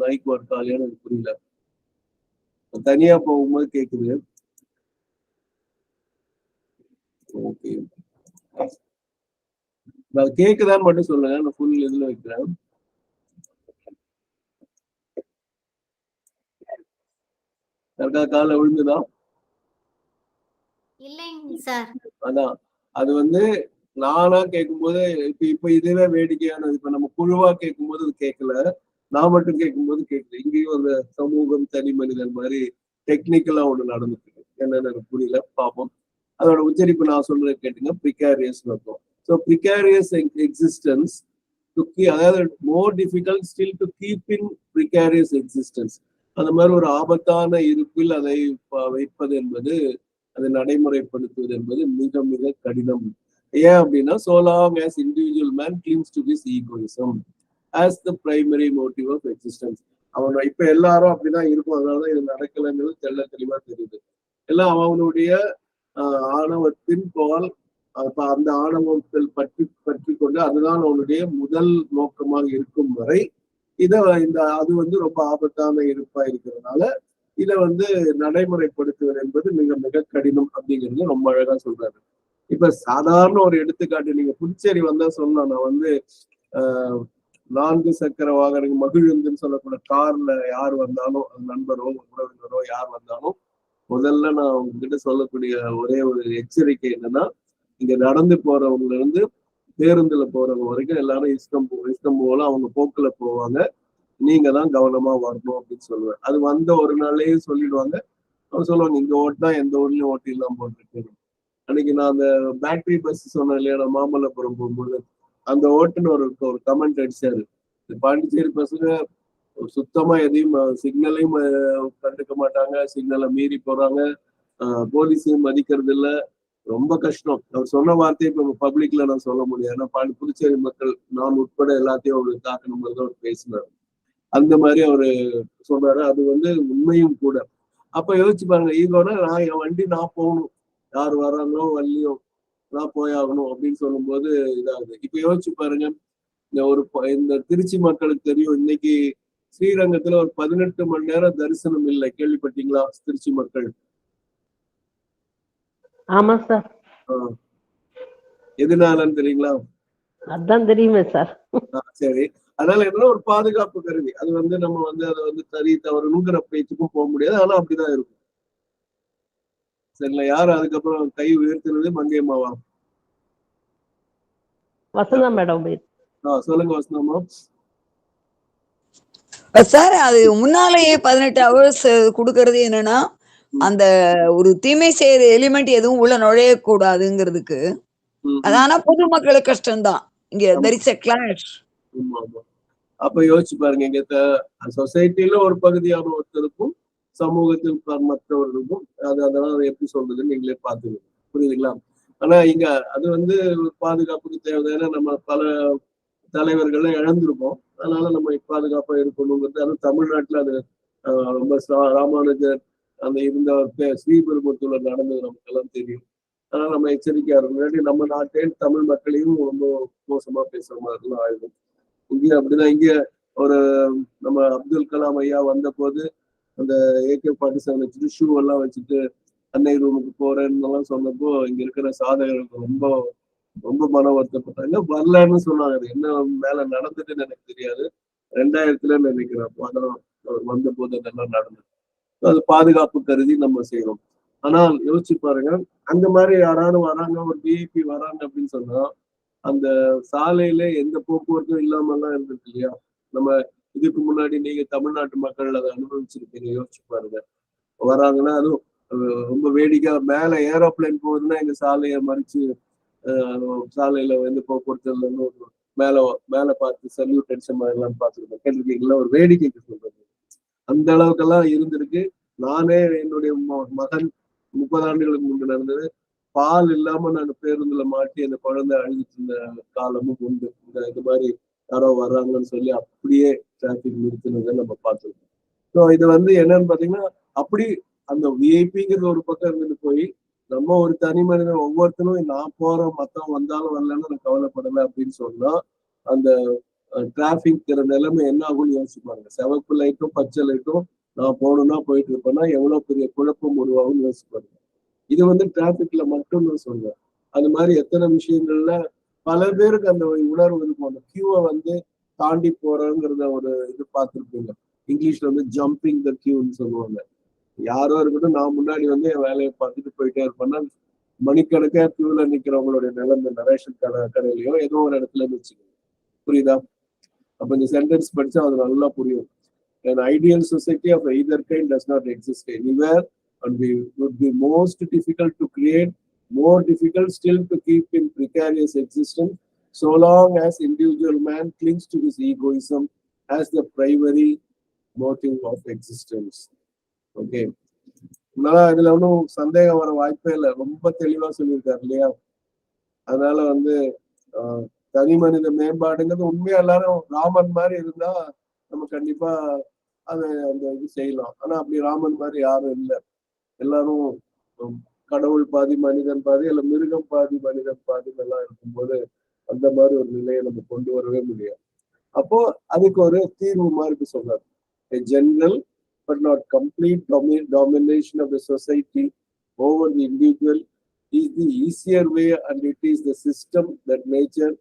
மைக் ஒர்க் ஆகலையான்னு எனக்கு புரியல. தனியா போகும்போது கேக்குது. ஓகே, கேக்குதான்னு மட்டும் சொல்லுங்க, நான் ஃபுல் இதுல வைக்கிறேன். கால விழுந்துதான் இல்லைங்க சார். அதான் அது வந்து நானா கேட்கும்போது இப்ப இதுவே வேடிக்கையானது. இப்ப நம்ம குழுவா கேட்கும்போது அது கேட்கல, நான் மட்டும் கேட்கும்போது கேட்கல. இங்கேயும் அந்த சமூகம் தனி மனிதன் மாதிரி டெக்னிக்கலா ஒண்ணு நடந்துட்டு இருக்கு. என்னன்னு எனக்கு புரியல, பார்ப்போம். அதோட உச்சரிப்பு நான் சொல்றது கேட்டுங்க. ப்ரிகாரியஸ் இருக்கும். ஸோ ப்ரிகாரியஸ் எக்ஸிஸ்டன்ஸ், அதாவது more difficult still to keep in precarious existence. அந்த மாதிரி ஒரு ஆபத்தான இருப்பில் அதை வைப்பது என்பது, அதை நடைமுறைப்படுத்துவது என்பது மிக மிக கடினம். ஏன் அப்படின்னா, so long as individual man clings to this egoism as the primary motive of existence. அவன் இப்ப எல்லாரும் அப்படிதான் இருக்கும். அதனாலதான் இது நடக்கலைங்கிறது தெள்ள தெளிவா தெரியுது. எல்லாம் அவனுடைய ஆணவத்தின் பால், அந்த ஆணவத்தில் பற்றி கொண்டு அதுதான் அவனுடைய முதல் நோக்கமாக இருக்கும் வரை அது வந்து ரொம்ப ஆபத்தான இருப்பா இருக்கிறதுனால இதை வந்து நடைமுறைப்படுத்துவது என்பது மிக மிக கடினம் அப்படிங்கிறது ரொம்ப அழகா சொல்றாரு. இப்ப சாதாரண ஒரு எடுத்துக்காட்டு, நீங்க புதுச்சேரி வந்தா சொல்லலாம். நான் வந்து 4 சக்கர வாகனம் மகிழுந்துன்னு சொல்லக்கூடிய கார்ல யார் வந்தாலும், நண்பரோ உறவினரோ யார் வந்தாலும், முதல்ல நான் உங்ககிட்ட சொல்லக்கூடிய ஒரே ஒரு எச்சரிக்கை என்னன்னா, இங்க நடந்து போறவங்க இருந்து பேருந்துல போறவங்க வரைக்கும் எல்லாரும் இஷ்டம் போல அவங்க போக்குல போவாங்க. நீங்க தான் கவனமா வரணும் அப்படின்னு சொல்லுவேன். அது வந்த ஒரு நாள்லயே சொல்லிடுவாங்க. அவங்க சொல்லுவாங்க, இங்க ஓட்டினா எந்த ஊர்லயும் ஓட்டிடலாம் போட்டுருக்கு. அன்னைக்கு நான் அந்த பேட்டரி பஸ் சொன்னேன் இல்லையா, நான் மாமல்லபுரம் போகும்போது அந்த ஓட்டுநர் ஒரு கமெண்ட் அடிச்சாரு. பாண்டிச்சேரி பசங்க சுத்தமா எதையும் சிக்னலையும் கண்டுக்க மாட்டாங்க, சிக்னலை மீறி போறாங்க, போலீஸையும் மதிக்கிறது இல்ல, ரொம்ப கஷ்டம். அவர் சொன்ன வார்த்தையை இப்ப பப்ளிக்ல நான் சொல்ல முடியாது. ஏன்னா புதுச்சேரி மக்கள் நான் உட்பட எல்லாத்தையும் அவருக்கு தாக்கணும் மாதிரி தான் அவர் பேசினார். அந்த மாதிரி அவரு சொன்னாரு. அது வந்து உண்மையும் கூட. அப்ப யோசிச்சு பாருங்க, ஈகோனா நான் என் வண்டி நான் போகணும், யார் வர்றாங்களோ வரலையோ நான் போயாகணும் அப்படின்னு சொல்லும் போது இதாகுது. இப்ப யோசிச்சு பாருங்க, இந்த திருச்சி மக்களுக்கு தெரியும், இன்னைக்கு ஸ்ரீரங்கத்துல ஒரு 18 மணி நேரம் தரிசனம் இல்லை, கேள்விப்பட்டீங்களா திருச்சி மக்கள்? ஆமா சார். எதுனாலன்னு தெரியுங்களா? அதான் தெரியுமே சார். சரி, அதனால என்ன, ஒரு பாதுகாப்பு கருவி. அது வந்து நம்ம வந்து அதை வந்து சரி தவறுங்கிற பேச்சுக்கும் போக முடியாது. ஆனா அப்படிதான் இருக்கும். சரிங்களா? யாரு அதுக்கப்புறம் கை உயர்த்தினது? மங்கையம்மாவா? வசந்தா மேடம். சொல்லுங்க வசந்தம்மா. சார், அது முன்னாலேயே 18 ஹவர்ஸ் கொடுக்கறது என்னன்னா, அந்த ஒரு தீமை செய்யற எலிமெண்ட் எதுவும் உள்ள நுழையக்கூடாதுங்கிறதுக்கு. ஆனா பொதுமக்களுக்கு கஷ்டம்தான். இங்க there is a clash. அப்ப யோசிச்சு பாருங்க, இங்க சொசைட்டில ஒரு பகுதியான ஒருத்தருக்கும் சமூகத்தில் மற்றவர்களுக்கும் அதெல்லாம் எப்படி சொல்றதுன்னு நீங்களே பாத்துக்கணும். புரியுதுங்களா? ஆனா இங்க அது வந்து பாதுகாப்புக்கு தேவையான நம்ம பல தலைவர்களை இழந்திருக்கோம். அதனால நம்ம பாதுகாப்பா இருக்கணுங்கிறது. அதுவும் தமிழ்நாட்டுல அது ரொம்ப ராமானுஜர் அந்த இருந்தவர் ஸ்ரீபெரும்புத்தூர்ல நடந்தது நமக்கு எல்லாம் தெரியும். அதனால நம்ம எச்சரிக்கையா இருக்கணும். இல்லாட்டி நம்ம நாட்டே தமிழ் மக்களையும் ரொம்ப மோசமா பேசுற மாதிரிலாம் ஆயிடும். இங்க அப்படிதான். இங்க ஒரு நம்ம அப்துல் கலாம் ஐயா வந்த போது அந்த AK-47 வச்சுட்டு ஷூ எல்லாம் வச்சுட்டு அன்னை ரூமுக்கு போறேன்னு எல்லாம் சொன்னப்போ இங்க இருக்கிற சாதகர்களுக்கு ரொம்ப ரொம்ப மன வருத்தப்பட்டாங்க. வரலன்னு சொன்னாங்க. அது என்ன மேல நடந்துட்டுன்னு எனக்கு தெரியாது. 2000 நினைக்கிறேன். அதான் அவர் வந்த போது அதெல்லாம் நடந்தது. அது பாதுகாப்பு கருதி நம்ம செய்யறோம். ஆனால் யோசிச்சு பாருங்க, அந்த மாதிரி யாராவது வராங்க, ஒரு VIP வராங்க அப்படின்னு சொன்னா அந்த சாலையில எந்த போக்குவரத்தும் இல்லாம எல்லாம் இருந்திருக்கு இல்லையா? நம்ம இதுக்கு முன்னாடி நீங்க தமிழ்நாட்டு மக்கள் அதை அனுபவிச்சிருப்பீங்க. யோசிச்சு பாருங்க. வராங்கன்னா அதுவும் ரொம்ப வேடிக்கை மேல ஏரோப்ளைன் போகுதுன்னா எங்க சாலையை மறிச்சு சாலையில வந்து போக்குவரத்து மேல மேல பார்த்து சல்யூட் அடிச்ச மாதிரி எல்லாம் பார்த்துருக்கோம். கேட்டிருக்கீங்களா? ஒரு வேடிக்கைக்கு சொல்றது. அந்த அளவுக்கெல்லாம் இருந்திருக்கு. நானே என்னுடைய மகன் 30 ஆண்டுகளுக்கு முன்பு நடந்தது. பால் இல்லாம நான் பேருந்துல மாட்டி அந்த குழந்தை அழுகிட்டு இருந்த காலமும் உண்டு. இது மாதிரி யாரோ வர்றாங்கன்னு சொல்லி அப்படியே டிராபிக் நிறுத்தினதை நம்ம பார்த்துருக்கோம். ஸோ இது வந்து என்னன்னு பாத்தீங்கன்னா, அப்படி அந்த விஐபிங்கிறது ஒரு பக்கம் இருந்துட்டு போய் நம்ம ஒரு தனி மனிதன் ஒவ்வொருத்தரும் நான் போறோம் மத்தவங்க வந்தாலும் வரலன்னு நான் கவலைப்படலை அப்படின்னு சொன்னா அந்த டிராபிக் நிலைமை என்ன ஆகும்னு யோசிச்சு பாருங்க. சிவப்பு லைட்டும் பச்சை லைட்டும் நான் போகணும்னா போயிட்டு இருப்பேன்னா எவ்வளவு பெரிய குழப்பம் உருவாகும்னு யோசிச்சு பாருங்க. இது வந்து டிராபிக்ல மட்டும் நான் சொல்றேன். அது மாதிரி எத்தனை விஷயங்கள்ல பல பேருக்கு அந்த உணர்வு இருக்கும். அந்த கியூவை வந்து தாண்டி போறோங்கிறத ஒரு இது பார்த்துருப்பீங்க. இங்கிலீஷ்ல வந்து ஜம்பிங் த கியூன்னு சொல்லுவாங்க. யாரோ இருக்கட்டும், நான் முன்னாடி வந்து என் வேலையை பார்த்துட்டு போயிட்டே இருப்பேன்னா மணிக்கணக்கா கியூல நிக்கிறவங்களுடைய நிலைமை ரேஷன் கடையிலயோ ஏதோ ஒரு இடத்துல வச்சுக்கோங்க. புரியுதா? அப்ப இந்த சென்டென்ஸ் படிச்சா அது நல்லா புரியும். An ideal society of either kind does not exist anywhere and would be most difficult to create, more difficult still to keep in precarious existence so long as individual man clings to his egoism as the primary motive of existence. Okay. அதனால இதுல ஒன்றும் சந்தேகம் வர வாய்ப்பே இல்லை. ரொம்ப தெளிவா சொல்லியிருக்காரு இல்லையா? அதனால வந்து தனி மனித மேம்பாடுங்கிறது உண்மையா எல்லாரும் ராமன் மாதிரி இருந்தா நம்ம கண்டிப்பா அதை அந்த இது செய்யலாம். ஆனா அப்படி ராமன் மாதிரி யாரும் இல்லை. எல்லாரும் கடவுள் பாதி மனிதன் பாதி இல்ல மிருகம் பாதி மனிதன் பாதி எல்லாம் இருக்கும்போது அந்த மாதிரி ஒரு நிலையை நம்ம கொண்டு வரவே முடியாது. அப்போ அதுக்கு ஒரு தீர்வு மாதிரி சொல்றாரு. A general but not complete domination of the society over the individual is the easier way, and it is the system that nature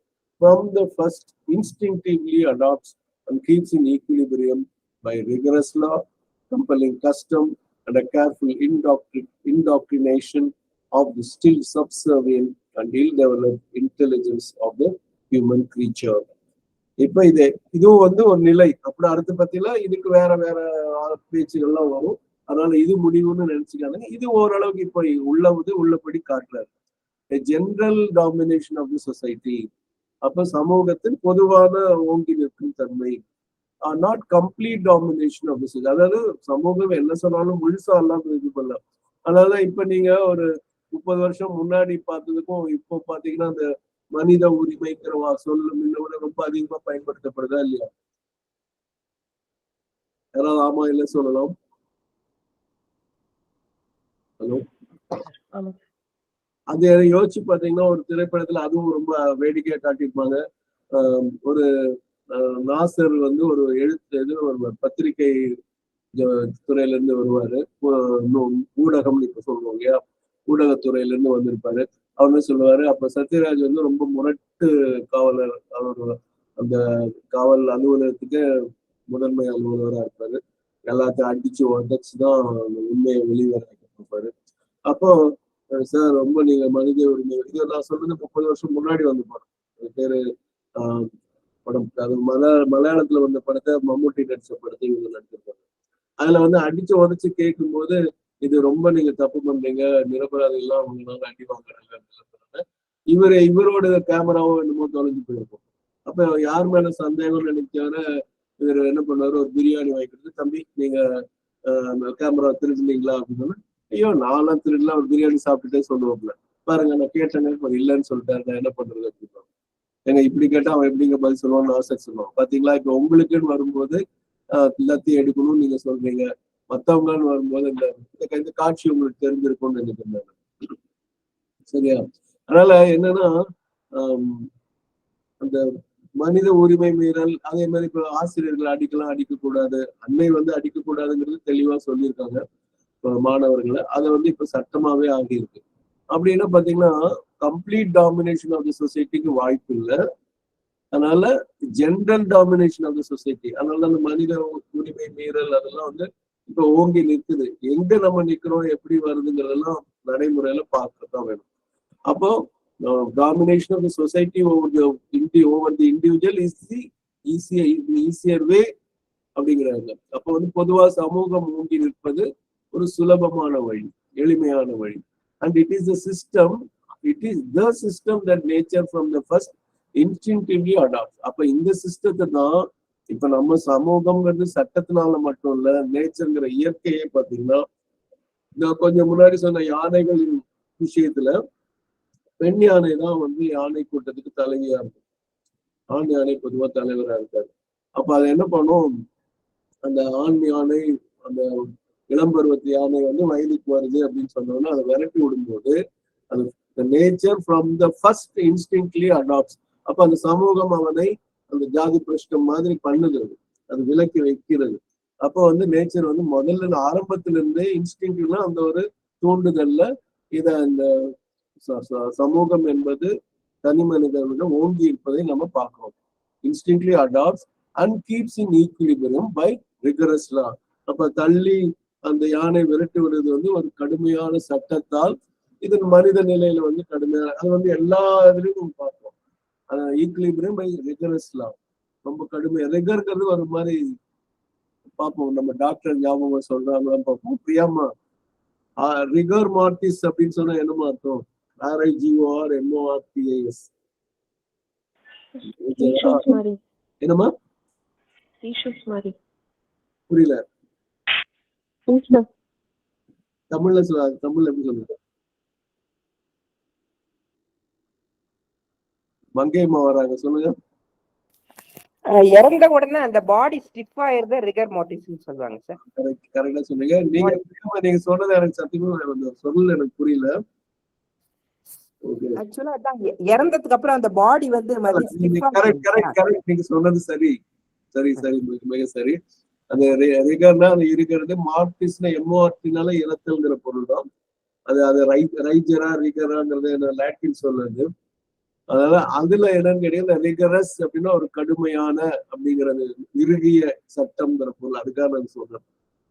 from the first instinctively adopts and keeps in equilibrium by rigorous law, compelling custom, and a careful indoctrination of the still subservient and ill-developed intelligence of the human creature. இப்ப இதுவும் வந்து ஒரு நிலை. அப்படி அடுத்த பத்தில இதுக்கு வேற வேற பேச்சுகள்லாம் வரும். அதனால இது முடிவுன்னு நினைச்சுக்காங்க. இது ஓரளவுக்கு இப்ப உள்ளபடி காட்டுறாரு. General domination of the society. அப்ப சமூகத்தின் பொதுவான ஓங்கி நிற்கும் தன்மை. Not complete domination of the society. அதாவது சமூகம் என்ன சொன்னாலும் முழுசா எல்லாம் இது பண்ணலாம். அதனால இப்ப நீங்க ஒரு 30 வருஷம் முன்னாடி பார்த்ததுக்கும் இப்போ பாத்தீங்கன்னா அந்த மனித உரிமைங்கிற சொல்லு முன்ன ரொம்ப அதிகமா பயன்படுத்தப்படுதா இல்லையா? யாராவது ஆமா இல்ல சொல்லலாம். ஹலோ, அது யோசிச்சு பாத்தீங்கன்னா ஒரு திரைப்படத்துல அதுவும் ரொம்ப வேடிக்கையா காட்டியிருப்பாங்க. ஒரு நாசர் வந்து ஒரு வருவார், பத்திரிகை துறையில இருந்து வருவாரு. ஊடகம்னு இப்ப சொல்லுவோம் இல்லையா? ஊடகத்துறையில இருந்து வந்திருப்பாரு. அவர் சொல்லுவாரு, அப்ப சத்யராஜ் வந்து ரொம்ப முரட்டு காவலர். அவர் அந்த காவல் அலுவலகத்துக்கு முதன்மை அலுவலரா இருப்பாரு. எல்லாத்தையும் அடிச்சு உடச்சுதான் உண்மையை வெளிவர இருப்பாரு. அப்போ சார் ரொம்ப நீங்க மனித உரிமை, இது நான் சொல்றது 30 வருஷம் முன்னாடி வந்து படம். பேரு படம் அது மலையாளத்துல வந்த படத்தை மம்முட்டி நடிச்ச படத்தை இவங்க நடிச்சிருப்பாங்க. அதுல வந்து அடிச்சு உடச்சு கேட்கும் போது இது ரொம்ப நீங்க தப்பு பண்றீங்க, நிரபராதி எல்லாம் அவங்களால அடி வாங்குறாங்க. இவரோட கேமராவும் என்னமோ தொலைஞ்சு போயிருக்கும். அப்ப யார் மேல சந்தேகம் நினைச்சார இவர் என்ன பண்ணாரு, ஒரு பிரியாணி வாங்கிட்டு, தம்பி நீங்க கேமரா திருடுனீங்களா அப்படின்னு சொன்னா, ஐயோ நான்லாம் திருடலாம், ஒரு பிரியாணி சாப்பிட்டுட்டே சொல்லுவாப்ல. பாருங்க நான் கேட்டேங்க அவர் இல்லைன்னு சொல்லிட்டாரு, நான் என்ன பண்றது அப்படின்னு. ஏங்க இப்படி கேட்டா அவன் எப்படிங்க பதில் சொல்லுவான்னு ஆசை சொல்லுவான். பாத்தீங்களா, இப்ப உங்களுக்குன்னு வரும்போது எல்லாத்தையும் எடுக்கணும்னு நீங்க சொல்றீங்க, மத்தவங்கன்னு வரும்போது இந்த காட்சி உங்களுக்கு தெரிஞ்சிருக்கும்னு நினைக்கிறேன். சரியா? அதனால என்னன்னா அந்த மனித உரிமை மீறல், அதே மாதிரி இப்ப ஆசிரியர்கள் அடிக்கலாம் அடிக்கக்கூடாது, அன்னை அடிக்கக்கூடாதுங்கிறது தெளிவா சொல்லியிருக்காங்க மாணவர்களை. அதை இப்ப சட்டமாவே ஆகியிருக்கு. அப்படின்னா பாத்தீங்கன்னா கம்ப்ளீட் டாமினேஷன் ஆஃப் த சொசைட்டிக்கு வாய்ப்பு இல்லை. அதனால general domination of the society, அதனால அந்த மனித உரிமை மீறல் அதெல்லாம் இப்ப ஓங்கி நிற்குது. எங்க நம்ம நிக்கிறோம், எப்படி வருதுங்கிறதெல்லாம் நடைமுறையில பார்க்கத்தான் வேணும். அப்போ domination of the society over the individual is the easier way அப்படிங்கிறாங்க. அப்போ பொதுவா சமூகம் ஓங்கி நிற்பது ஒரு சுலபமான வழி, எளிமையான வழி. And it is the system, it is the system that nature from the first instinctively adopts. அப்ப இந்த சிஸ்டத்தை தான் இப்ப நம்ம சமூகம்ங்கிறது சட்டத்தினால மட்டும் இல்ல, நேச்சர்ங்கிற இயற்கையே பாத்தீங்கன்னா, நான் கொஞ்சம் முன்னாடி சொன்ன யானைகளின் விஷயத்துல பெண் யானை தான் யானை கூட்டத்துக்கு தலைவியா இருக்கும், ஆண் யானை பொதுவா தலைவரா இருக்காரு. அப்ப அதை என்ன பண்ணும், அந்த ஆண் யானை அந்த இளம்பருவத்து யானை வயதுக்கு வருது அப்படின்னு சொன்னோம்னா அதை விரட்டி விடும்போது அது nature from the first instinctively adapts. அப்ப அந்த சமூகம் அவனை அந்த ஜாதி பிரஷ்டம் மாதிரி பண்ணுகிறது, அது விலக்கி வைக்கிறது. அப்போ நேச்சர் முதல்ல ஆரம்பத்துல இருந்தே இன்ஸ்டிங்க்ட்ல அந்த ஒரு தூண்டுதல்ல இத அந்த சமூகம் என்பது தனி மனிதர்களிடம் ஓங்கி இருப்பதை நம்ம பார்க்கிறோம். Instinctively adapts and keeps in equilibrium by rigorous law. அப்ப தள்ளி அந்த யானை விரட்டி விடுறது ஒரு கடுமையான சட்டத்தால், இதன் மனித நிலையில கடுமையான, அது எல்லா இதுலயும் நம்ம பார்ப்போம். ஈக்குலிபிரியம் பை ரிகரஸ் லா, ரொம்ப கடுமையா. ரிகர்ங்கிறது ஒரு மாதிரி பார்ப்போம், நம்ம டாக்டர் ஞாபகம் சொல்றாங்களான்னு பார்ப்போம். பிரியமா ரிகர் மார்டிஸ் அப்படின்னு சொன்னா என்னமா அர்த்தம்? RIGOR MORTIS. என்னமா புரியல? தமிழ்ல எப்படி சொல்லுங்க? மங்கையம்மா வராங்க, சொல்லுங்க. இறந்த உடனே அந்த பாடி ஸ்டிஃப் ஆயிருந்த ரிகர் மார்டிஸ் சொல்லுவாங்க சார். கரெக்டா சொன்னீங்க. நீங்க சொன்னது எனக்கு சத்தியமா சொல்லல, எனக்கு புரியல. ஆக்சுவலா அதான் இறந்ததுக்கு அப்புறம் அந்த பாடி கரெக்ட், நீங்க சொன்னது சரி சரி சரி, மிக சரி. அந்த ரிகர்னா அது இருக்கிறது, மார்டிஸ்னா MORTனால இறத்தல்ங்கிற பொருள் தான். அது ரைஜரா ரிகராங்கிறது லாட்டின் சொல்லுது. அதனால அதுல என்னன்னு கேட்டீங்கன்னா, ரிகரஸ் அப்படின்னா ஒரு கடுமையான அப்படிங்கிறது, இறுகிய சட்டம்ங்கிற பொருள், அதுக்காக நான் சொல்றேன்.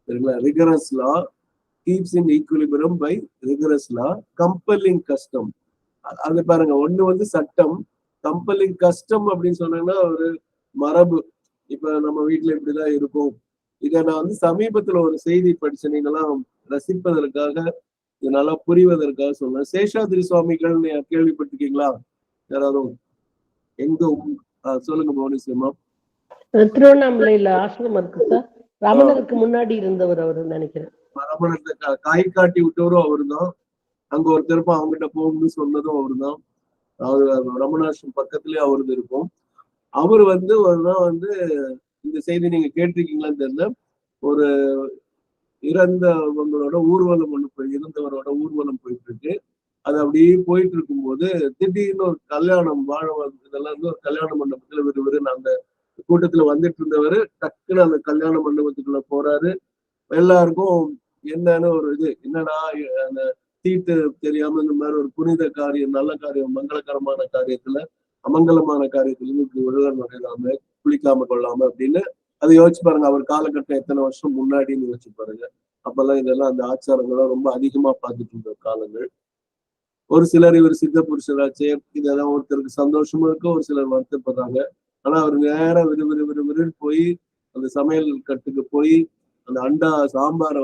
சரிங்களா? Rigorous law keeps in equilibrium by rigorous law compelling custom. அது பாருங்க, ஒண்ணு சட்டம், கம்பல்லிங் கஸ்டம் அப்படின்னு சொன்னாங்கன்னா ஒரு மரபு. இப்ப நம்ம வீட்டுல இப்படிதான் இருக்கும். இதை நான் சமீபத்துல ஒரு செய்தி படிச்சேன், நீங்கெல்லாம் ரசிப்பதற்காக, இது நல்லா புரிவதற்காக சொல்றேன். சேஷாதிரி சுவாமிகள் கேள்விப்பட்டிருக்கீங்களா யாராவது? எங்க சொல்லுங்க மௌனிசமா. திருவண்ணாமலையில ஆசிரமம் இருக்கு சார், ரமணருக்கு முன்னாடி இருந்தவர் அவரு நினைக்கிறேன். ரமணத்தை காய் காட்டி விட்டவரும் அவரு தான், அங்க ஒருத்தருப்ப அவங்ககிட்ட போகணும்னு சொன்னதும் அவரு தான். ரமணாசிரம் பக்கத்துலயே அவருக்கு இருக்கும். அவர் ஒரு நாள் இந்த செய்தி நீங்க கேட்டிருக்கீங்களான்னு தெரியல, ஒரு இறந்தவங்களோட ஊர்வலம் இருந்தவரோட ஊர்வலம் போயிட்டு இருக்கு. அது அப்படியே போயிட்டு இருக்கும்போது திடீர்னு ஒரு கல்யாணம், இதெல்லாம் ஒரு கல்யாண மண்டபத்துல விறுவிறுன்னு அந்த கூட்டத்துல வந்துட்டு இருந்தவர் டக்குன்னு அந்த கல்யாண மண்டபத்துக்குள்ள போறாரு. எல்லாருக்கும் என்னன்னு ஒரு இது, என்னடா அந்த தீட்டு தெரியாம இந்த மாதிரி ஒரு புனித காரியம், நல்ல காரியம், மங்களகரமான காரியத்துல அமங்கலமான காரியத்துல இப்படி உலக நுழையாம குளிக்காம கொள்ளாம அப்படின்னு அதை யோசிச்சு பாருங்க. அவர் காலகட்டம் எத்தனை வருஷம் முன்னாடின்னு யோசிச்சு பாருங்க. அப்பெல்லாம் இதெல்லாம் அந்த ஆச்சாரங்கள்லாம் ரொம்ப அதிகமா பார்த்துட்டு இருந்த காலங்கள். ஒரு சிலர் இவர் சித்த புருஷராச்சே, இதெல்லாம் ஒருத்தருக்கு சந்தோஷமா இருக்கு, ஒரு சிலர் வருத்தப்படுறாங்க. ஆனா அவர் நேரம் விறுவிறு போய் அந்த சமையல் கட்டுக்கு போய் அந்த அண்டா சாம்பாரை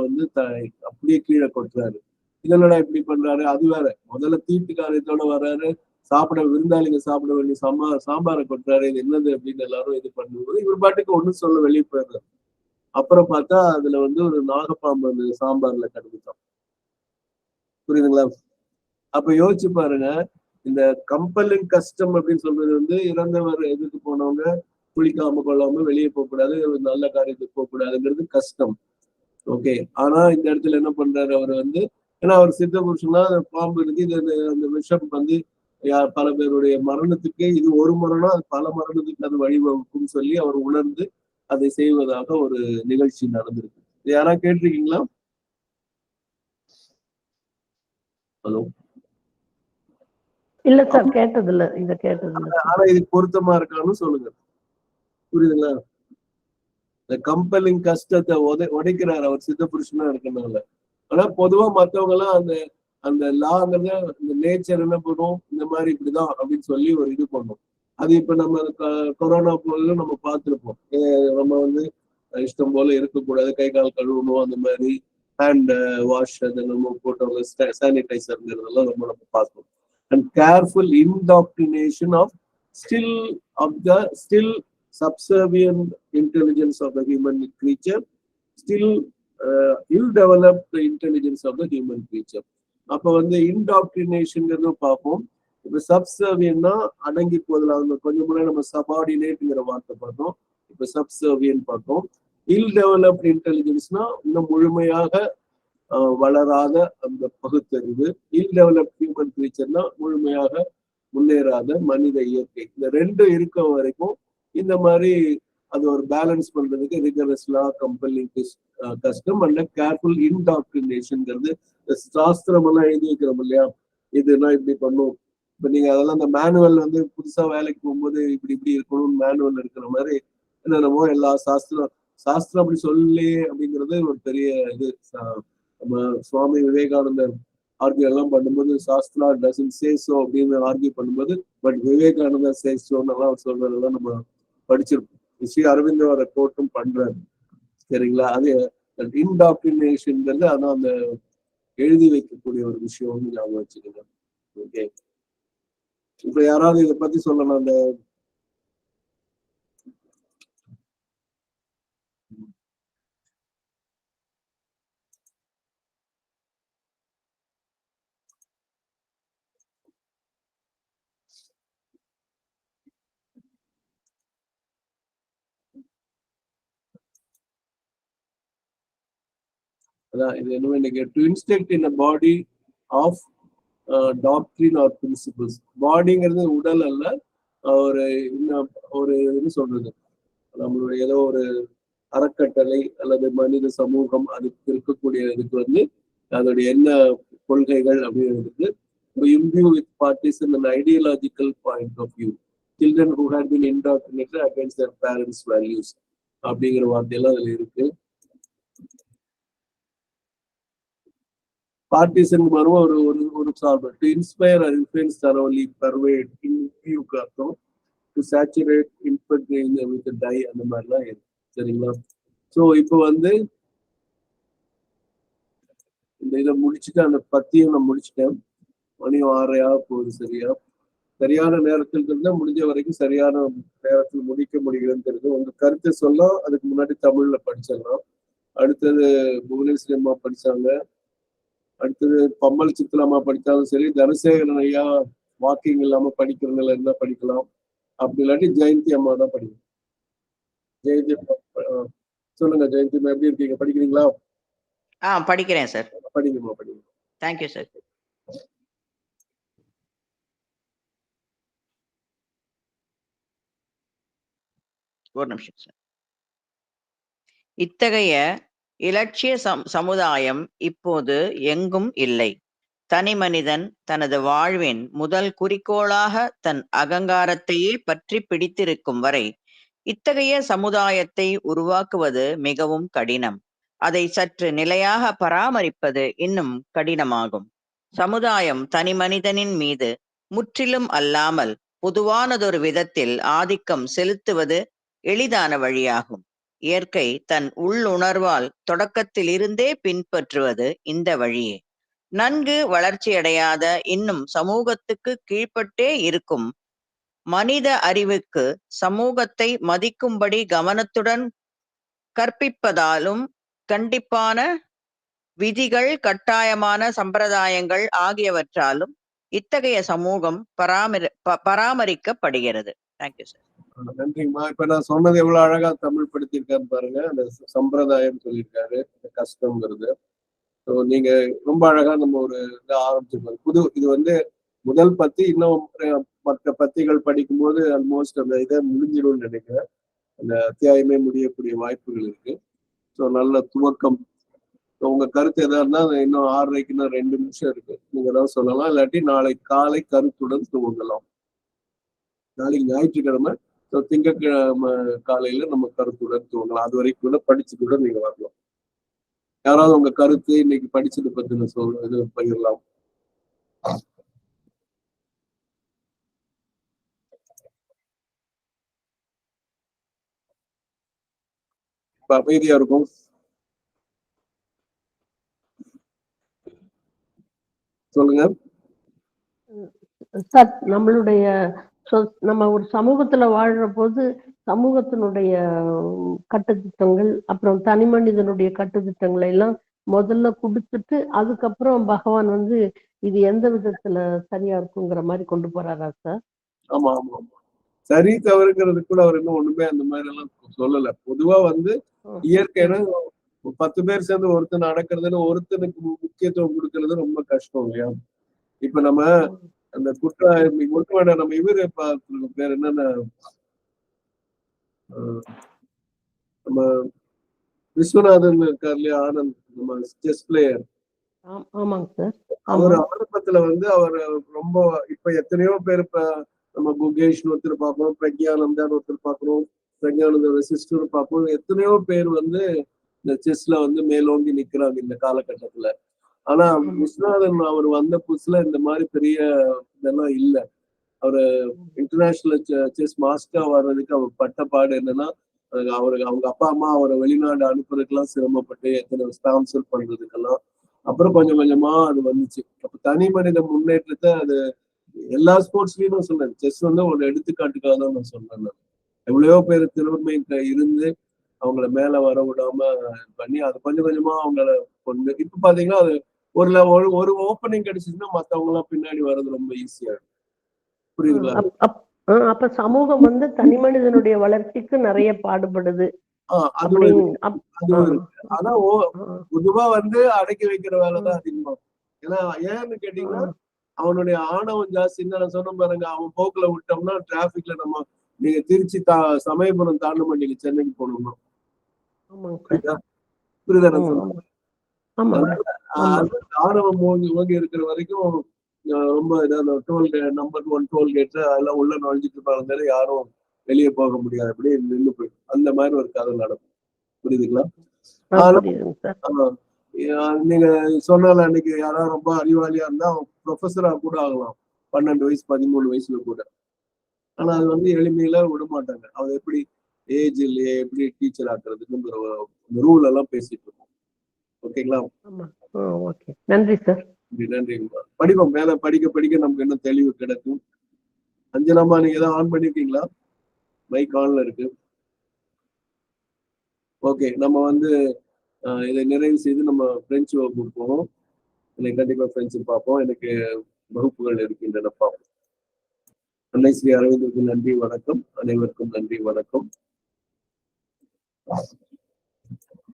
அப்படியே கீழே கொட்டுறாரு. இதனடா இப்படி பண்றாரு? அது வேற, முதல்ல தீட்டு காரியத்தோட வர்றாரு, விருந்தாளிங்க சாப்பிட வேண்டிய சாம்பாரை கொட்டுறாரு, இது என்னது அப்படின்னு எல்லாரும் இது பண்ணும்போது இவர் பாட்டுக்கு ஒண்ணும் சொல்ல வெளியே போயிடுறாரு. அப்புறம் பார்த்தா அதுல ஒரு நாகப்பாம்பு அந்த சாம்பார்ல கிடந்துட்டான். புரியுதுங்களா? அப்ப யோசிச்சு பாருங்க, இந்த கம்பல்லிங் கஸ்டம் அப்படின்னு சொல்றது வந்து இறந்தவர் எதுக்கு போனவங்க குளிக்காம கொள்ளாம வெளியே போகக்கூடாது, நல்ல காரியத்துக்கு போகக்கூடாதுங்கிறது கஷ்டம். ஓகே. ஆனா இந்த இடத்துல என்ன பண்றாரு அவர் வந்து, ஏன்னா அவர் சித்த புருஷனா பாம்பு இருக்கு, இது அந்த விஷம் வந்து பல பேருடைய மரணத்துக்கு இது ஒரு மரணம், அது பல மரணத்துக்கு அது வழிவகுக்கும் சொல்லி அவர் உணர்ந்து அதை செய்வதாக ஒரு நிகழ்ச்சி நடந்திருக்கு. இது யாரா கேட்டிருக்கீங்களா? ஹலோ. இல்ல சார், கேட்டது இல்ல, இத கேட்டது இல்ல. ஆனா இது பொருத்தமா இருக்கான்னு சொல்லுங்க. புரியுதுங்களா? இந்த கம்பெல்லிங் கஷ்டத்தை உடைக்கிறாரு அவர் சித்த புருஷனா இருக்கனால. ஆனா பொதுவா மத்தவங்க எல்லாம் அந்த அந்த லாங்கிறத இந்த நேச்சர் என்ன பண்ணும், இந்த மாதிரி இப்படிதான் அப்படின்னு சொல்லி ஒரு இது பண்ணும். அது இப்ப நம்ம கொரோனா போல நம்ம பார்த்திருப்போம். நம்ம வந்து இஷ்டம் போல இருக்கக்கூடாது, கை கால் கழுவணும், அந்த மாதிரி ஹேண்ட் வாஷ் அதை நம்ம போட்டவங்க சானிடைசர்ங்கிறதெல்லாம் நம்ம பார்க்கணும். And careful indoctrination of still subservient intelligence of the human creature, still ill-developed intelligence of the human creature. அப்ப வந்து இன்டாக்டினேஷன்ங்கிறத பார்ப்போம். இப்ப சப்சர்வியன்னா அடங்கி போதில், அவங்க கொஞ்சம் முன்னாடி நம்ம சபார்டினேட்ங்கிற வார்த்தை பார்த்தோம், இப்ப சப்சர்வியன் பார்த்தோம். இல் டெவலப்ட் இன்டெலிஜென்ஸ்னா இன்னும் முழுமையாக வளராத அந்த பகுத்தறிவு. இல் டெவலப்ட் ஹியூமன் கிரீச்சர்னா முழுமையாக முன்னேறாத மனித இயற்கை. இந்த ரெண்டு இருக்க வரைக்கும் இந்த மாதிரி அது ஒரு பேலன்ஸ் பண்றதுக்கு rigorous law, compelling custom and careful இன்டாக்டினேஷன்ங்கிறது சாஸ்திரம் எல்லாம் எழுதி வைக்கிறோம் இல்லையா, இதுனா இப்படி பண்ணும். இப்ப நீங்க அதெல்லாம் அந்த மேனுவல் வந்து புதுசா வேலைக்கு போகும்போது இப்படி இப்படி இருக்கணும்னு மேனுவல் இருக்கிற மாதிரி என்னென்னமோ எல்லா சாஸ்திரம் அப்படி சொல்லி அப்படிங்கிறது ஒரு பெரிய இது. நம்ம சுவாமி விவேகானந்தர் ஆர்கியூ எல்லாம் பண்ணும்போது சாஸ்திரா டசன்ட் சே சோ அப்படின்னு ஆர்கியூ பண்ணும்போது, பட் விவேகானந்தர் சே சோன்னு எல்லாம் சொல்றதெல்லாம் நம்ம படிச்சிருப்போம். ஸ்ரீ அரவிந்தோட கோட்டும் பண்றாரு. சரிங்களா? அது இன்டாக்டினேஷன்ங்கிறது அதான் அந்த எழுதி வைக்கக்கூடிய ஒரு விஷயம்னு ஞாபகம் வச்சுக்கோங்க. ஓகே. இப்ப யாராவது இதை பத்தி சொல்லணும்? அந்த அதான் இது என்ன இன்னைக்கு to instruct in a body of doctrine or principles. பாடிங்கிறது உடல் அல்ல, ஒரு ஒரு என்ன சொல்றது, நம்மளுடைய ஏதோ ஒரு அறக்கட்டளை அல்லது மனித சமூகம் அதுக்கு இருக்கக்கூடிய இதுக்கு வந்து அதோடைய என்ன கொள்கைகள் அப்படிங்கிறது imbue with partisan and ideological point of view. Children who have been indoctrinated against their parents' values அப்படிங்கிற வார்த்தையெல்லாம் அதுல இருக்கு. பார்ட்டிசன் மறுவ ஒரு ஒரு சார்பு to inspire or influence thoroughly pervade இன்ஃபியூக்கு அர்த்தம் to saturate infect with dye அந்த மாதிரிலாம் இருக்கு. சரிங்களா? ஸோ இப்போ வந்து இந்த இதை முடிச்சுட்டு அந்த பத்தியும் நான் முடிச்சுட்டேன். மணி 6:30 போகுது. சரியான நேரத்தில் இருந்தா முடிஞ்ச வரைக்கும் சரியான நேரத்தில் முடிக்க முடியுதுன்னு தெரியுது. உங்க கருத்தை சொல்ல அதுக்கு முன்னாடி தமிழ்ல படிச்சிடலாம். அடுத்தது புவனேஸ்வரி அம்மா படிச்சாங்க, அடுத்தது பம்மல் சித்ராமா படித்தாலும் சரி, தனசேகரன் ஐயா வாக்கிங் இல்லாம படிக்கிறதுல இருந்தா படிக்கலாம். அப்படி இல்லாட்டி ஜெயந்தி அம்மா தான் படிக்கணும். ஜெயந்தி சொல்லுங்க. ஜெயந்தி அம்மா எப்படி இருக்கீங்க? படிக்கிறீங்களா? படிக்கிறேன் சார். படிங்கம்மா, படிங்க. Thank you sir. ஒரு நிமிஷம் சார். இத்தகைய இலட்சிய சமுதாயம் இப்போது எங்கும் இல்லை. தனி மனிதன் தனது வாழ்வின் முதல் குறிக்கோளாக தன் அகங்காரத்தையே பற்றி பிடித்திருக்கும் வரை இத்தகைய சமுதாயத்தை உருவாக்குவது மிகவும் கடினம். அதை சற்று நிலையாக பராமரிப்பது இன்னும் கடினமாகும். சமுதாயம் தனி மனிதனின் மீது முற்றிலும் அல்லாமல் பொதுவானதொரு விதத்தில் ஆதிக்கம் செலுத்துவது எளிதான வழியாகும். இயற்கை தன் உள்ளுணர்வால் தொடக்கத்தில் இருந்தே பின்பற்றுவது இந்த வழியே. நன்கு வளர்ச்சியடையாத இன்னும் சமூகத்துக்கு கீழ்ப்பட்டே இருக்கும் மனித அறிவுக்கு சமூகத்தை மதிக்கும்படி கவனத்துடன் கற்பிப்பதாலும் கண்டிப்பான விதிகள், கட்டாயமான சம்பிரதாயங்கள் ஆகியவற்றாலும் இத்தகைய சமூகம் பராமரிக்கப்படுகிறது. Thank you sir. நன்றிங்கம்மா. இப்ப நான் சொன்னது எவ்வளவு அழகா தமிழ் படுத்திருக்காருன்னு பாருங்க. அந்த சம்பிரதாயம் சொல்லியிருக்காரு, கஷ்டம்ங்கிறது. ஸோ நீங்க ரொம்ப அழகா நம்ம ஒரு இதை ஆரம்பிச்சிருக்கோம். இது வந்து முதல் பத்தி. இன்னும் மற்ற பத்திகள் படிக்கும்போது ஆல்மோஸ்ட் அந்த இதை முடிஞ்சிடும்னு நினைக்கிறேன். அந்த அத்தியாயமே முடியக்கூடிய வாய்ப்புகள் இருக்கு. ஸோ நல்ல துவக்கம். உங்க கருத்து எதா இருந்தா இன்னும் 6:30க்கு இன்னும் 2 நிமிஷம் இருக்கு. நீங்க ஏதாவது சொல்லலாம். இல்லாட்டி நாளை காலை கருத்துடன் துவங்கலாம். நாளைக்கு ஞாயிற்றுக்கிழமை. ஸோ திங்கட்கிழமை காலையில நம்ம கருத்துடன் துவங்கலாம். அது வரைக்கும் கூட படிச்சு கூட நீங்க வரலாம். யாராவது உங்க கருத்து இன்னைக்கு படிச்சது பத்தின இது பகிரலாம். அமைதியா இருக்கும். சொல்லுங்க சார். நம்மளுடைய நம்ம ஒரு சமூகத்துல வாழ்ற போது சமூகத்தினுடைய கட்டுத்திட்டங்கள், அப்புறம் தனி மனிதனுடைய கட்டுத்திட்டங்களை எல்லாம் முதல்ல கொடுத்துட்டு அதுக்கப்புறம் பகவான் வந்து இது எந்த விதத்துல சரியா இருக்குங்கிற மாதிரி கொண்டு போறாரா சார்? ஆமா ஆமா ஆமா. சரி தவறுங்கிறது கூட அவர் இன்னும் ஒண்ணுமே அந்த மாதிரி எல்லாம் சொல்லல. பொதுவா வந்து இயற்கையான 10 பேர் சேர்ந்து ஒருத்தர் நடக்கிறதுன்னு ஒருத்தனுக்கு முக்கியத்துவம் கொடுக்கறது ரொம்ப கஷ்டம் இல்லையா? இப்ப நம்ம அந்த நம்ம இவரு பேர் என்னன்னா நம்ம விஸ்வநாதன் இருக்கார் இல்லையா, ஆனந்த், நம்ம செஸ் பிளேயர். ஆமாங்க சார். அவர் ஆரம்பத்துல வந்து அவர் ரொம்ப இப்ப எத்தனையோ பேர் இப்ப நம்ம குகேஷ்னு ஒருத்தர் பார்க்கணும், பிரக்யானந்தான்னு ஒருத்தர் பார்க்கணும், பிரக்யானந்தோட சிஸ்டர் பார்க்கணும். எத்தனையோ பேர் வந்து இந்த செஸ்ல வந்து மேலோங்கி நிக்கிறாங்க இந்த காலகட்டத்துல. ஆனா விஸ்வநாதன் அவர் வந்த புதுசுல இந்த மாதிரி பெரிய இதெல்லாம் இல்லை. அவரு இன்டர்நேஷனல் செஸ் மாஸ்டர் வர்றதுக்கு அவர் பட்ட பாடு என்னன்னா, அவங்க அப்பா அம்மா அவரை வெளிநாடு அனுப்புறதுக்கெல்லாம் சிரமப்பட்டு எத்தனை ஸ்பான்சர் பண்றதுக்கெல்லாம். அப்புறம் கொஞ்சம் கொஞ்சமா அது வந்துச்சு. அப்ப தனி மனித முன்னேற்றத்தை அது எல்லா ஸ்போர்ட்ஸ்லயும் சொல்றேன். செஸ் வந்து ஒரு எடுத்துக்காட்டுக்காக தான் நான் சொல்றேன். எவ்வளவோ பேர் திறமை இருந்து அவங்கள மேல வர விடாம பண்ணி அது கொஞ்சம் கொஞ்சமா அவங்கள கொண்டு இப்ப பாத்தீங்கன்னா அது ஒரு ஓப்பனிங் கிடைச்சிச்சுன்னா மத்தவங்க எல்லாம் பின்னாடி வர்றது ரொம்ப ஈஸியா இருக்கும். புரியுதுங்களா? அப்ப சமூகம் வந்து தனி மனிதனுடைய வளர்ச்சிக்கு நிறைய பாடுபடுது. ஆனா பொதுவா வந்து அடக்கி வைக்கிற வேலைதான் அதிகமா. ஏன்னா ஏன்னு கேட்டீங்கன்னா அவனுடைய ஆணவம் ஜாஸ்தி. நான் சொன்ன பாருங்க, அவன் போக்குல விட்டோம்னா டிராபிக்ல நம்ம நீங்க திருச்சி சமயபுரம் தாண்ட மாட்டீங்க, சென்னைக்கு போகணும்னா. புரியுதா? ஆணவம் ஓங்கி இருக்கிற வரைக்கும் ரொம்ப நம்பர் 1 டோல்கேட் அதெல்லாம் உள்ள நுழைஞ்சிட்டு இருப்பாங்க. யாரும் வெளியே போக முடியாது, அப்படியே நின்று போயிடும். அந்த மாதிரி ஒரு கதை நடக்கும். புரியுதுங்களா? நீங்க சொன்னால அன்னைக்கு யாராவது ரொம்ப அறிவாளியா இருந்தா ப்ரொஃபஸரா கூட ஆகலாம், 12 வயசு 13 வயசுல கூட. ஆனா அது வந்து எளிமையில விட மாட்டாங்க. அவங்க எப்படி ஏஜ் இல்லையே எப்படி டீச்சர் ஆக்குறதுக்கு ரூல் எல்லாம் பேசிட்டு இருக்கோம். ஓகேங்களா? நன்றி சார். நன்றி. படிப்போம். மேல படிக்க படிக்க நமக்கு என்ன தெளிவு கிடைக்கும். அஞ்சனாமா நீங்க ஏதாவது ஆன் பண்ணிருக்கீங்களா? மைக் ஆன்ல இருக்கு. ஓகே, நம்ம வந்து இதை நிறைவு செய்து நம்ம பிரெஞ்சு வகுப்பு போவோம். எனக்கு கண்டிப்பா பிரெஞ்சு பார்ப்போம். எனக்கு வகுப்புகள் இருக்கின்றன பார்ப்போம். அன்னை ஸ்ரீ அரவிந்தருக்கு நன்றி, வணக்கம். அனைவருக்கும் நன்றி, வணக்கம்.